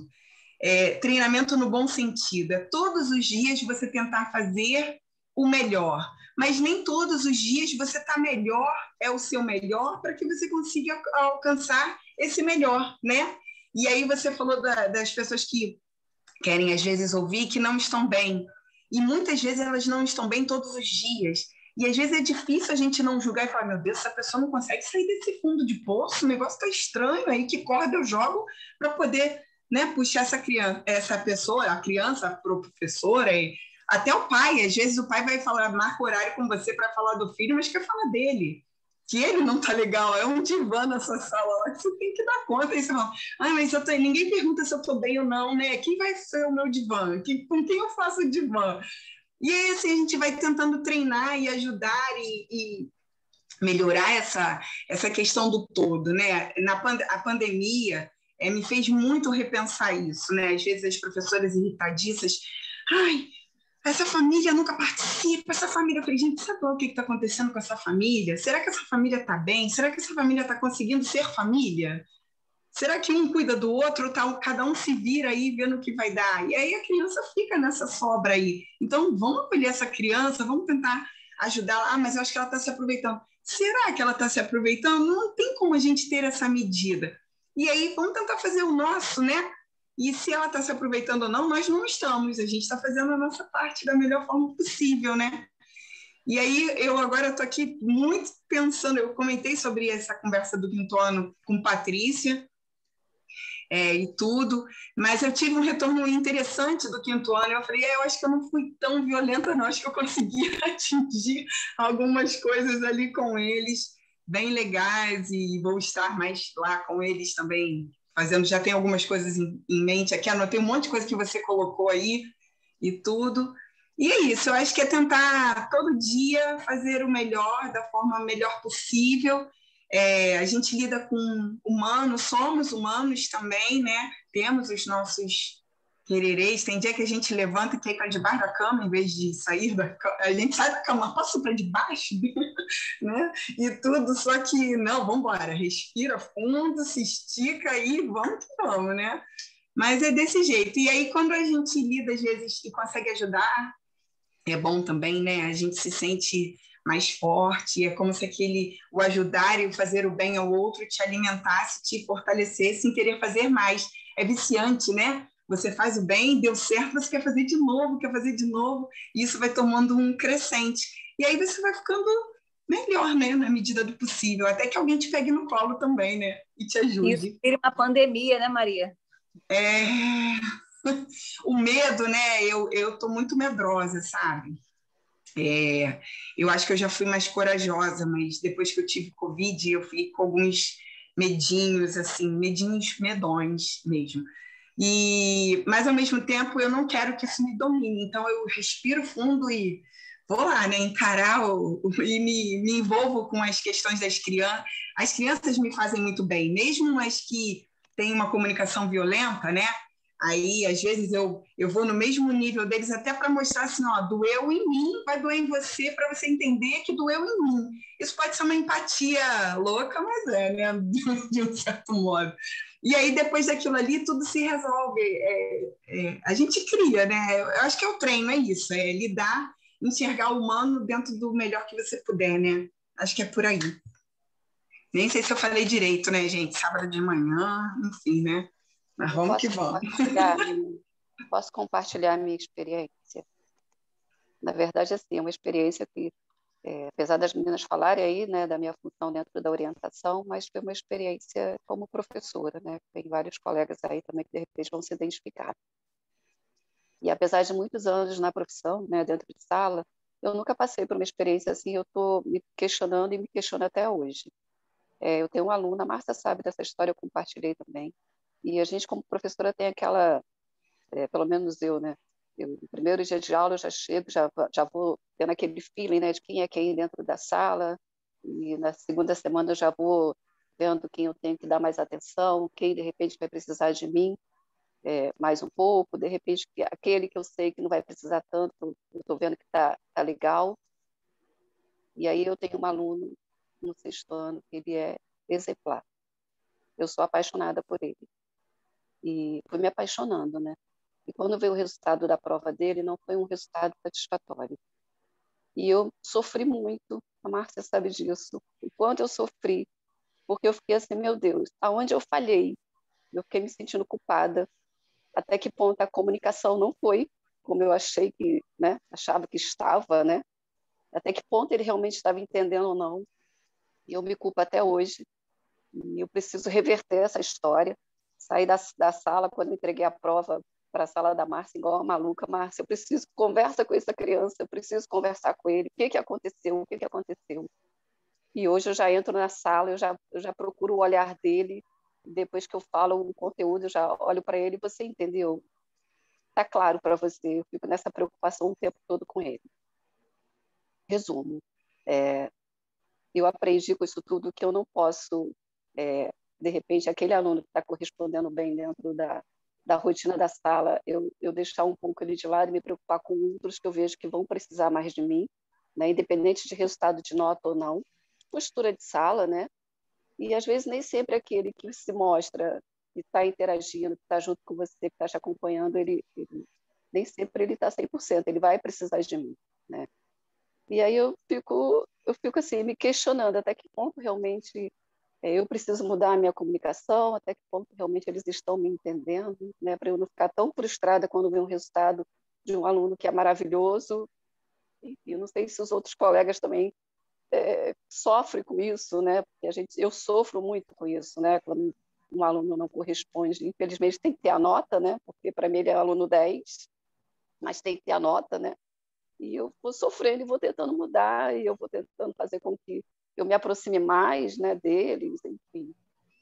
Treinamento no bom sentido. Todos os dias você tentar fazer o melhor. Mas nem todos os dias você está melhor, é o seu melhor, para que você consiga alcançar esse melhor, né? E aí você falou das pessoas que querem, às vezes, ouvir que não estão bem. E muitas vezes elas não estão bem todos os dias. E às vezes é difícil a gente não julgar e falar: meu Deus, essa pessoa não consegue sair desse fundo de poço, o negócio está estranho, aí que corda eu jogo para poder, né, puxar essa pessoa, a criança, a professora e até o pai. Às vezes o pai vai falar, marca horário com você para falar do filho, mas quer falar dele. que ele não está legal, é um divã nessa sala, você tem que dar conta. Aí você fala, mas ninguém pergunta se eu estou bem ou não, né? Quem vai ser o meu divã? Com quem eu faço o divã? E aí, assim, a gente vai tentando treinar e ajudar e melhorar essa questão do todo, né? A pandemia me fez muito repensar isso, né? Às vezes as professoras irritadiças, essa família nunca participa, essa família... Eu falei, gente, sabe o que está acontecendo com essa família? Será que essa família está bem? Será que essa família está conseguindo ser família? Será que um cuida do outro, cada um se vira aí vendo o que vai dar? E aí a criança fica nessa sobra aí. Então, vamos acolher essa criança, vamos tentar ajudá-la. Mas eu acho que ela está se aproveitando. Será que ela está se aproveitando? Não tem como a gente ter essa medida. E aí, vamos tentar fazer o nosso, né? E se ela está se aproveitando ou não, nós não estamos. A gente está fazendo a nossa parte da melhor forma possível, né? E aí, eu agora estou aqui muito pensando, eu comentei sobre essa conversa do quinto ano com Patrícia, e tudo, mas eu tive um retorno interessante do quinto ano. Eu falei, eu acho que eu não fui tão violenta, não. Acho que eu consegui atingir algumas coisas ali com eles, bem legais, e vou estar mais lá com eles também, fazendo, já tem algumas coisas em mente aqui, anotei um monte de coisa que você colocou aí e tudo. E é isso, eu acho que é tentar todo dia fazer o melhor, da forma melhor possível. A gente lida com humanos, somos humanos também, né? Temos os nossos quererês. Tem dia que a gente levanta e quer ir para debaixo da cama, em vez de sair da cama. A gente sai da cama, passa para debaixo, né? E tudo, só que não, vamos embora, respira fundo, se estica aí, vamos que vamos, né? Mas é desse jeito. E aí, quando a gente lida, às vezes, e consegue ajudar, é bom também, né? A gente se sente mais forte, é como se o ajudar e o fazer o bem ao outro te alimentasse, te fortalecesse em querer fazer mais. É viciante, né? Você faz o bem, deu certo, você quer fazer de novo, e isso vai tomando um crescente. E aí você vai ficando melhor, né? Na medida do possível, até que alguém te pegue no colo também, né? E te ajude. Isso vira uma pandemia, né, Maria? O medo, né? Eu tô muito medrosa, sabe? Eu acho que eu já fui mais corajosa, mas depois que eu tive Covid, eu fiquei com alguns medinhos, assim, medinhos medões mesmo. Mas, ao mesmo tempo, eu não quero que isso me domine. Então, eu respiro fundo e vou lá, né, encarar e me envolvo com as questões das crianças. As crianças me fazem muito bem, mesmo as que têm uma comunicação violenta, né? Aí, às vezes, eu vou no mesmo nível deles até para mostrar assim, doeu em mim, vai doer em você, para você entender que doeu em mim. Isso pode ser uma empatia louca, mas né? De um certo modo. E aí, depois daquilo ali, tudo se resolve. A gente cria, né? Eu acho que é o treino, é isso, lidar, enxergar o humano dentro do melhor que você puder, né? Acho que é por aí. Nem sei se eu falei direito, né, gente? Sábado de manhã, enfim, né? Mas vamos que vamos. Posso compartilhar a minha experiência? Na verdade, assim, é uma experiência que, apesar das meninas falarem aí, né, da minha função dentro da orientação, mas foi uma experiência como professora, né? Tem vários colegas aí também que, de repente, vão se identificar. E, apesar de muitos anos na profissão, né, dentro de sala, eu nunca passei por uma experiência assim, eu estou me questionando e me questiono até hoje. Eu tenho uma aluna, a Márcia sabe dessa história, eu compartilhei também. E a gente, como professora, tem aquela, pelo menos eu, né? No primeiro dia de aula eu já chego, já vou tendo aquele feeling, né, de quem é quem dentro da sala. E na segunda semana eu já vou vendo quem eu tenho que dar mais atenção, quem de repente vai precisar de mim mais um pouco, de repente aquele que eu sei que não vai precisar tanto, eu estou vendo que está legal. E aí eu tenho um aluno no sexto ano que ele é exemplar. Eu sou apaixonada por ele. E fui me apaixonando, né? E quando veio o resultado da prova dele, não foi um resultado satisfatório. E eu sofri muito, a Márcia sabe disso, o quanto eu sofri, porque eu fiquei assim, meu Deus, aonde eu falhei? Eu fiquei me sentindo culpada, até que ponto a comunicação não foi como eu achei que, né? Achava que estava, né? Até que ponto ele realmente estava entendendo ou não. E eu me culpo até hoje. E eu preciso reverter essa história. Saí da sala, quando entreguei a prova para a sala da Márcia, igual uma maluca. Márcia, eu preciso conversar com essa criança, eu preciso conversar com ele. O que aconteceu? O que aconteceu? E hoje eu já entro na sala, eu já procuro o olhar dele, depois que eu falo um conteúdo, eu já olho para ele e você entendeu? Está claro para você, eu fico nessa preocupação o tempo todo com ele. Resumo, eu aprendi com isso tudo que eu não posso, de repente, aquele aluno que está correspondendo bem dentro da rotina da sala, eu deixar um pouco ele de lado e me preocupar com outros que eu vejo que vão precisar mais de mim, né? Independente de resultado de nota ou não, postura de sala, né? E às vezes nem sempre aquele que se mostra, que está interagindo, que está junto com você, que está te acompanhando, nem sempre ele está 100%, ele vai precisar de mim, né? E aí eu fico assim, me questionando até que ponto realmente eu preciso mudar a minha comunicação, até que ponto realmente eles estão me entendendo, né? Para eu não ficar tão frustrada quando vem um resultado de um aluno que é maravilhoso. E eu não sei se os outros colegas também sofrem com isso, né? Porque eu sofro muito com isso, né? Quando um aluno não corresponde, infelizmente tem que ter a nota, né? Porque para mim ele é aluno 10, mas tem que ter a nota, né? E eu vou sofrendo e vou tentando mudar, e eu vou tentando fazer com que eu me aproxime mais, né, deles, enfim.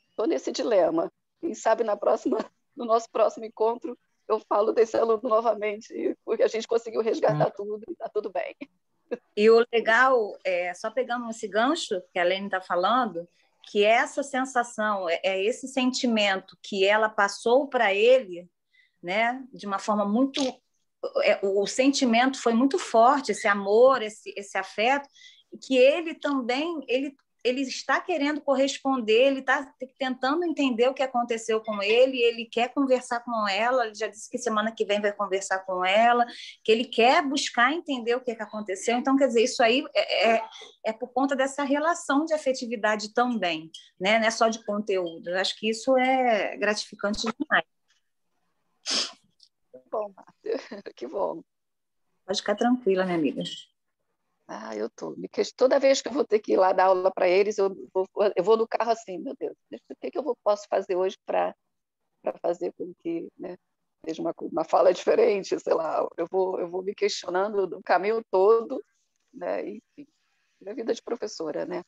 Estou nesse dilema. Quem sabe no nosso próximo encontro eu falo desse aluno novamente, porque a gente conseguiu resgatar tudo e está tudo bem. E o legal, só pegando esse gancho que a Lene está falando, que essa sensação, esse sentimento que ela passou para ele, né, de uma forma muito... o sentimento foi muito forte, esse amor, esse afeto, que ele também, ele está querendo corresponder, ele está tentando entender o que aconteceu com ele quer conversar com ela, ele já disse que semana que vem vai conversar com ela, que ele quer buscar entender o que aconteceu. Então, quer dizer, isso aí é por conta dessa relação de afetividade também, né? Não é só de conteúdo. Eu acho que isso é gratificante demais. Que bom, Márcia. Que bom. Pode ficar tranquila, minha amiga. Eu tô. Toda vez que eu vou ter que ir lá dar aula para eles, eu vou no carro assim, meu Deus, o que eu posso fazer hoje para fazer com que, né, seja uma fala diferente, sei lá, eu vou me questionando do caminho todo, né, enfim, a vida de professora, né?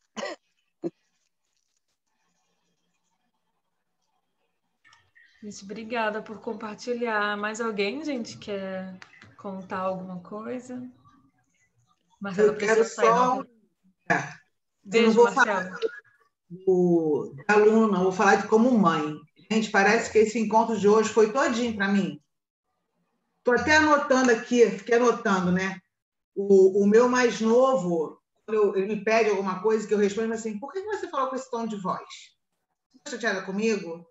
Gente, obrigada por compartilhar. Mais alguém, gente, quer contar alguma coisa? Marcelo, eu quero só... Beijo, eu não vou Marcelo. falar do aluno, não, vou falar de como mãe. Gente, parece que esse encontro de hoje foi todinho para mim. Estou até anotando aqui, fiquei anotando, né? O meu mais novo, quando ele me pede alguma coisa que eu respondo assim, por que você falou com esse tom de voz? Você está chateada comigo?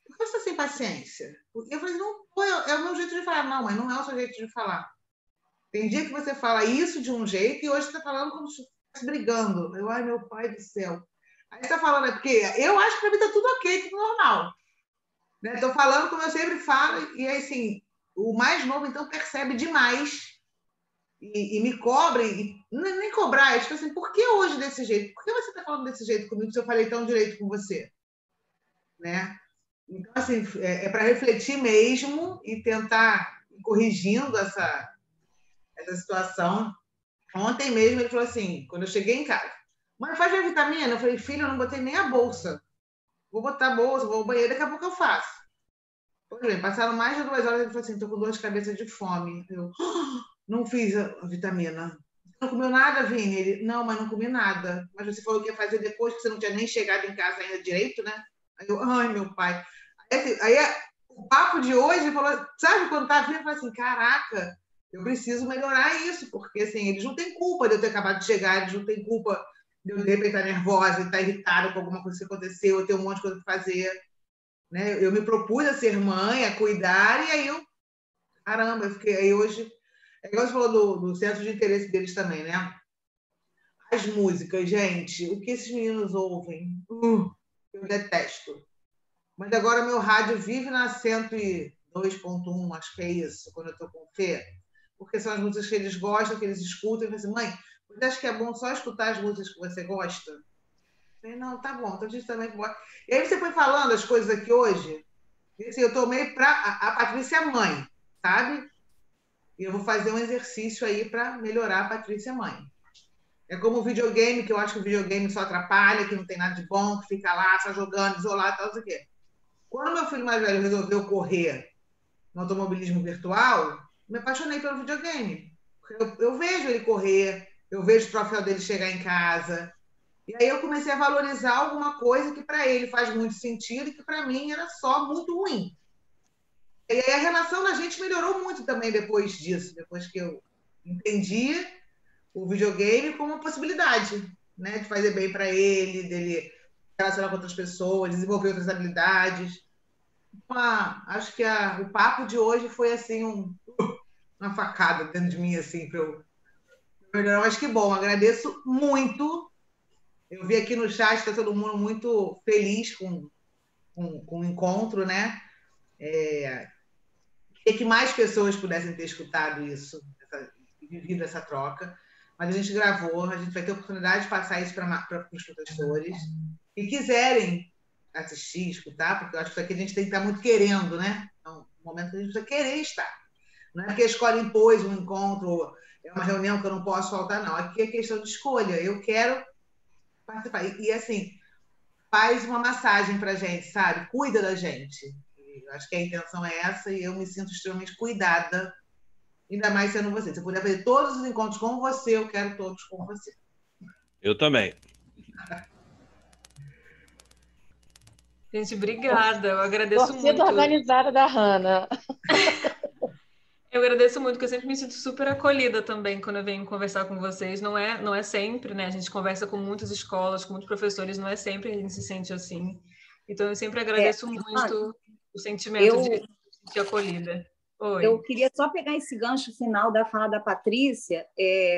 Por que você está sem paciência? Eu falei, não, é o meu jeito de falar. Não, mas não é o seu jeito de falar. Tem dia que você fala isso de um jeito e hoje você está falando como se estivesse brigando. Ai, meu pai do céu. Aí você está falando, porque eu acho que para mim está tudo ok, tudo normal. Estou falando como eu sempre falo, e assim, o mais novo, então, percebe demais e me cobra, e nem cobrar, é tipo assim, por que hoje desse jeito? Por que você está falando desse jeito comigo se eu falei tão direito com você? Né? Então, assim, é para refletir mesmo e tentar ir corrigindo essa situação. Ontem mesmo ele falou assim, quando eu cheguei em casa, mãe, faz minha vitamina? Eu falei, filho, eu não botei nem a bolsa. Vou botar a bolsa, vou ao banheiro, daqui a pouco eu faço. Pois bem, passaram mais de 2 horas, ele falou assim, estou com dor de cabeça de fome. Eu não fiz a vitamina. Você não comeu nada, Vini? Ele, não, mas não comi nada. Mas você falou que ia fazer depois, que você não tinha nem chegado em casa ainda direito, né? Aí eu, ai, meu pai. Aí o papo de hoje, ele falou, sabe, quando tá vindo, eu falei assim, caraca, eu preciso melhorar isso, porque assim, eles não têm culpa de eu ter acabado de chegar, eles não têm culpa de eu, de repente, estar nervosa, estar irritada com alguma coisa que aconteceu, eu ter um monte de coisa para fazer. Né? Eu me propus a ser mãe, a cuidar, e aí eu... Caramba, eu fiquei... Aí hoje... É igual você falou do centro de interesse deles também, né? As músicas, gente, o que esses meninos ouvem? Eu detesto. Mas agora meu rádio vive na 102.1, acho que é isso, quando eu estou com o Fê, porque são as músicas que eles gostam, que eles escutam, e eu falo assim, mãe, você acha que é bom só escutar as músicas que você gosta? Eu falei, não, tá bom, então a gente também gosta. E aí você foi falando as coisas aqui hoje, e assim, eu tomei para a Patrícia mãe, sabe? E eu vou fazer um exercício aí para melhorar a Patrícia mãe. É como o videogame, que eu acho que o videogame só atrapalha, que não tem nada de bom, que fica lá só jogando, isolado, tal, não sei o quê. Quando meu filho mais velho resolveu correr no automobilismo virtual, me apaixonei pelo videogame. Eu vejo ele correr, eu vejo o troféu dele chegar em casa. E aí eu comecei a valorizar alguma coisa que para ele faz muito sentido e que para mim era só muito ruim. E aí a relação da gente melhorou muito também depois disso, depois que eu entendi o videogame como uma possibilidade, né, de fazer bem para ele, dele relacionar com outras pessoas, desenvolver outras habilidades. Acho que o papo de hoje foi assim uma facada dentro de mim assim para eu melhorar. Mas que bom, agradeço muito. Eu vi aqui no chat, está todo mundo muito feliz com o encontro, né? Queria que mais pessoas pudessem ter escutado isso, vivido essa troca. Mas a gente gravou, a gente vai ter a oportunidade de passar isso para os professores que quiserem assistir, escutar, porque eu acho que isso aqui a gente tem que estar muito querendo, né? Então, no momento que a gente precisa querer estar. Não é porque a escola impôs um encontro, é uma reunião que eu não posso faltar, não. Aqui é questão de escolha. Eu quero participar. E assim, faz uma massagem para a gente, sabe? Cuida da gente. Eu acho que a intenção é essa e eu me sinto extremamente cuidada, ainda mais sendo você. Se eu puder fazer todos os encontros com você, eu quero todos com você. Eu também. Gente, obrigada. Eu agradeço Torcida muito. organizada da Hannah. Eu agradeço muito, porque eu sempre me sinto super acolhida também quando eu venho conversar com vocês. Não é sempre, né? A gente conversa com muitas escolas, com muitos professores, não é sempre que a gente se sente assim. Então, eu sempre agradeço muito o sentimento de se sentir acolhida. Oi. Eu queria só pegar esse gancho final da fala da Patrícia.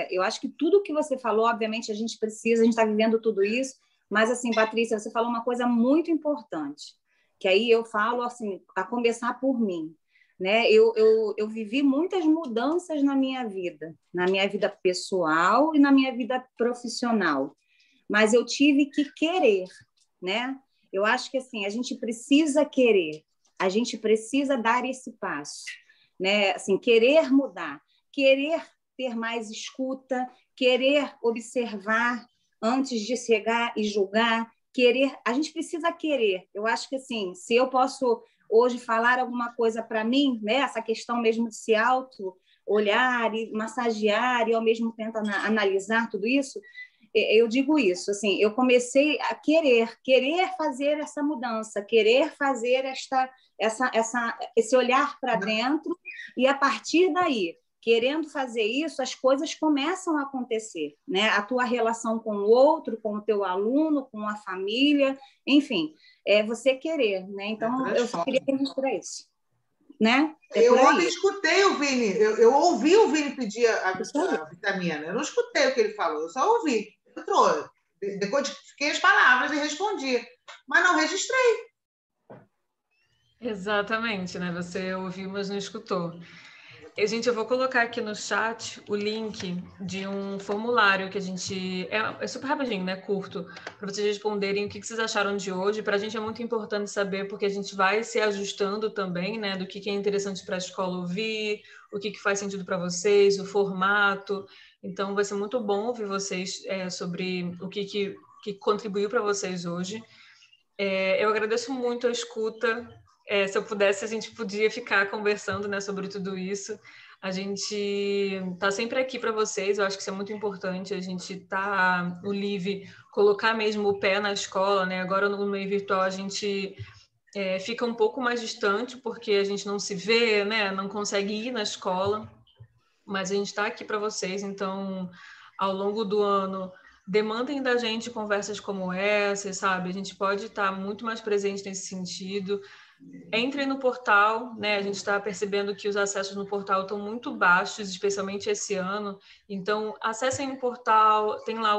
Eu acho que tudo que você falou, obviamente, a gente está vivendo tudo isso, mas, assim, Patrícia, você falou uma coisa muito importante, que aí eu falo, assim, a começar por mim. Né? Eu vivi muitas mudanças na minha vida pessoal e na minha vida profissional, mas eu tive que querer, né? Eu acho que assim, a gente precisa querer, a gente precisa dar esse passo, né? Assim, querer mudar, querer ter mais escuta, querer observar antes de chegar e julgar, querer, a gente precisa querer. Eu acho que assim, se eu posso hoje falar alguma coisa para mim, né? Essa questão mesmo de se auto-olhar e massagear e ao mesmo tempo analisar tudo isso, eu digo isso, assim, eu comecei a querer fazer essa mudança, querer fazer esse olhar para dentro e a partir daí, querendo fazer isso, as coisas começam a acontecer, né? A tua relação com o outro, com o teu aluno, com a família, enfim, é você querer, né? Então, eu só queria registrar isso, né? Eu ontem escutei o Vini, eu ouvi o Vini pedir a vitamina, eu não escutei o que ele falou, eu só ouvi, entrou, decodifiquei as palavras e respondi, mas não registrei. Exatamente, né? Você ouviu, mas não escutou. Gente, eu vou colocar aqui no chat o link de um formulário que a gente... É super rapidinho, né? Curto, para vocês responderem o que vocês acharam de hoje. Para a gente é muito importante saber, porque a gente vai se ajustando também, né? Do que é interessante para a escola ouvir, o que faz sentido para vocês, o formato. Então, vai ser muito bom ouvir vocês sobre o que contribuiu para vocês hoje. Eu agradeço muito a escuta. Se eu pudesse, a gente podia ficar conversando, né, sobre tudo isso. A gente está sempre aqui para vocês, eu acho que isso é muito importante, a gente está no Live, colocar mesmo o pé na escola, né? Agora no meio virtual a gente fica um pouco mais distante, porque a gente não se vê, né? Não consegue ir na escola, mas a gente está aqui para vocês, então, ao longo do ano, demandem da gente conversas como essa, sabe? A gente pode estar muito mais presente nesse sentido. Entrem no portal, né? A gente está percebendo que os acessos no portal estão muito baixos, especialmente esse ano. Então, acessem o portal, tem lá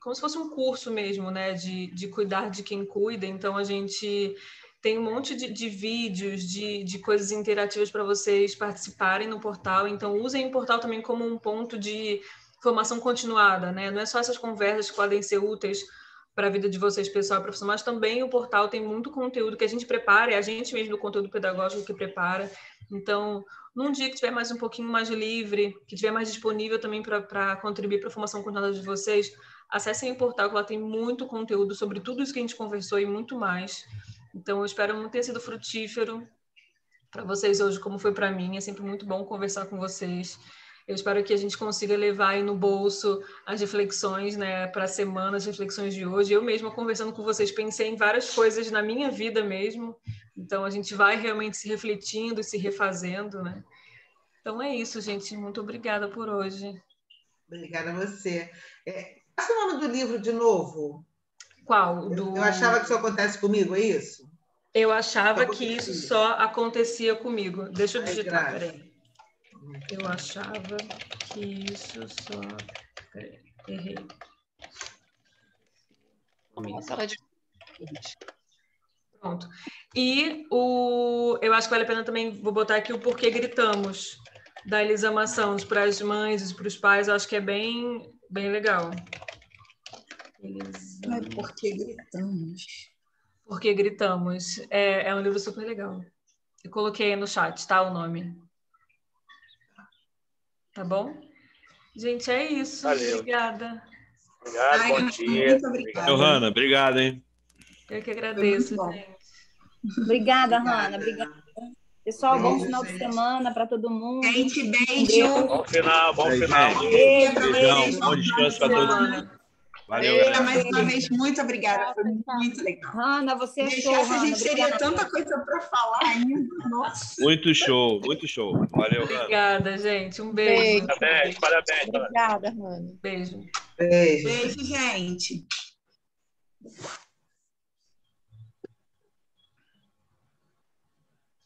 como se fosse um curso mesmo, né? De cuidar de quem cuida. Então, a gente tem um monte de vídeos, de coisas interativas para vocês participarem no portal. Então, usem o portal também como um ponto de formação continuada, né? Não é só essas conversas que podem ser úteis para a vida de vocês, pessoal e profissional, mas também o portal tem muito conteúdo que a gente prepara, é a gente mesmo do conteúdo pedagógico que prepara. Então, num dia que tiver mais um pouquinho mais livre, que tiver mais disponível também para contribuir para a formação continuada de vocês, acessem o portal, que lá tem muito conteúdo sobre tudo isso que a gente conversou e muito mais. Então, eu espero muito ter sido frutífero para vocês hoje, como foi para mim. É sempre muito bom conversar com vocês. Eu espero que a gente consiga levar aí no bolso as reflexões, né, para a semana, as reflexões de hoje. Eu mesma, conversando com vocês, pensei em várias coisas na minha vida mesmo. Então, a gente vai realmente se refletindo e se refazendo, né? Então, é isso, gente. Muito obrigada por hoje. Obrigada a você. Qual é o nome do livro de novo? Qual? Eu achava que isso acontece comigo, é isso? Eu achava que isso só acontecia comigo. Deixa eu digitar, peraí. Eu achava que isso só... Peraí, errei. Pronto. E eu acho que vale a pena também, vou botar aqui o Porquê Gritamos, da Elisa Maçãs, para as mães e para os pais. Eu acho que é bem legal. Porquê Gritamos? Porque Gritamos. É um livro super legal. Eu coloquei aí no chat, tá? O nome. Tá bom? Gente, é isso. Valeu. Obrigada. Obrigado, bom dia. Muito obrigada. Hanna, obrigado, hein? Eu que agradeço, gente. Obrigada, Hanna. Obrigada. Pessoal, bom final de semana para todo mundo. Gente, beijo. Bom final, bom final. Beijão, bom descanso para todos. Valeu, Beijo, mais uma vez, muito obrigada. Foi muito legal. Hanna, você é show, Deixasse, a Hanna. gente teria tanta coisa para falar ainda. Nossa. Muito show, muito show. Valeu, Hanna. Obrigada, gente. Um beijo. Parabéns, parabéns. Obrigada, Hanna. Beijo. Beijo. Beijo, gente.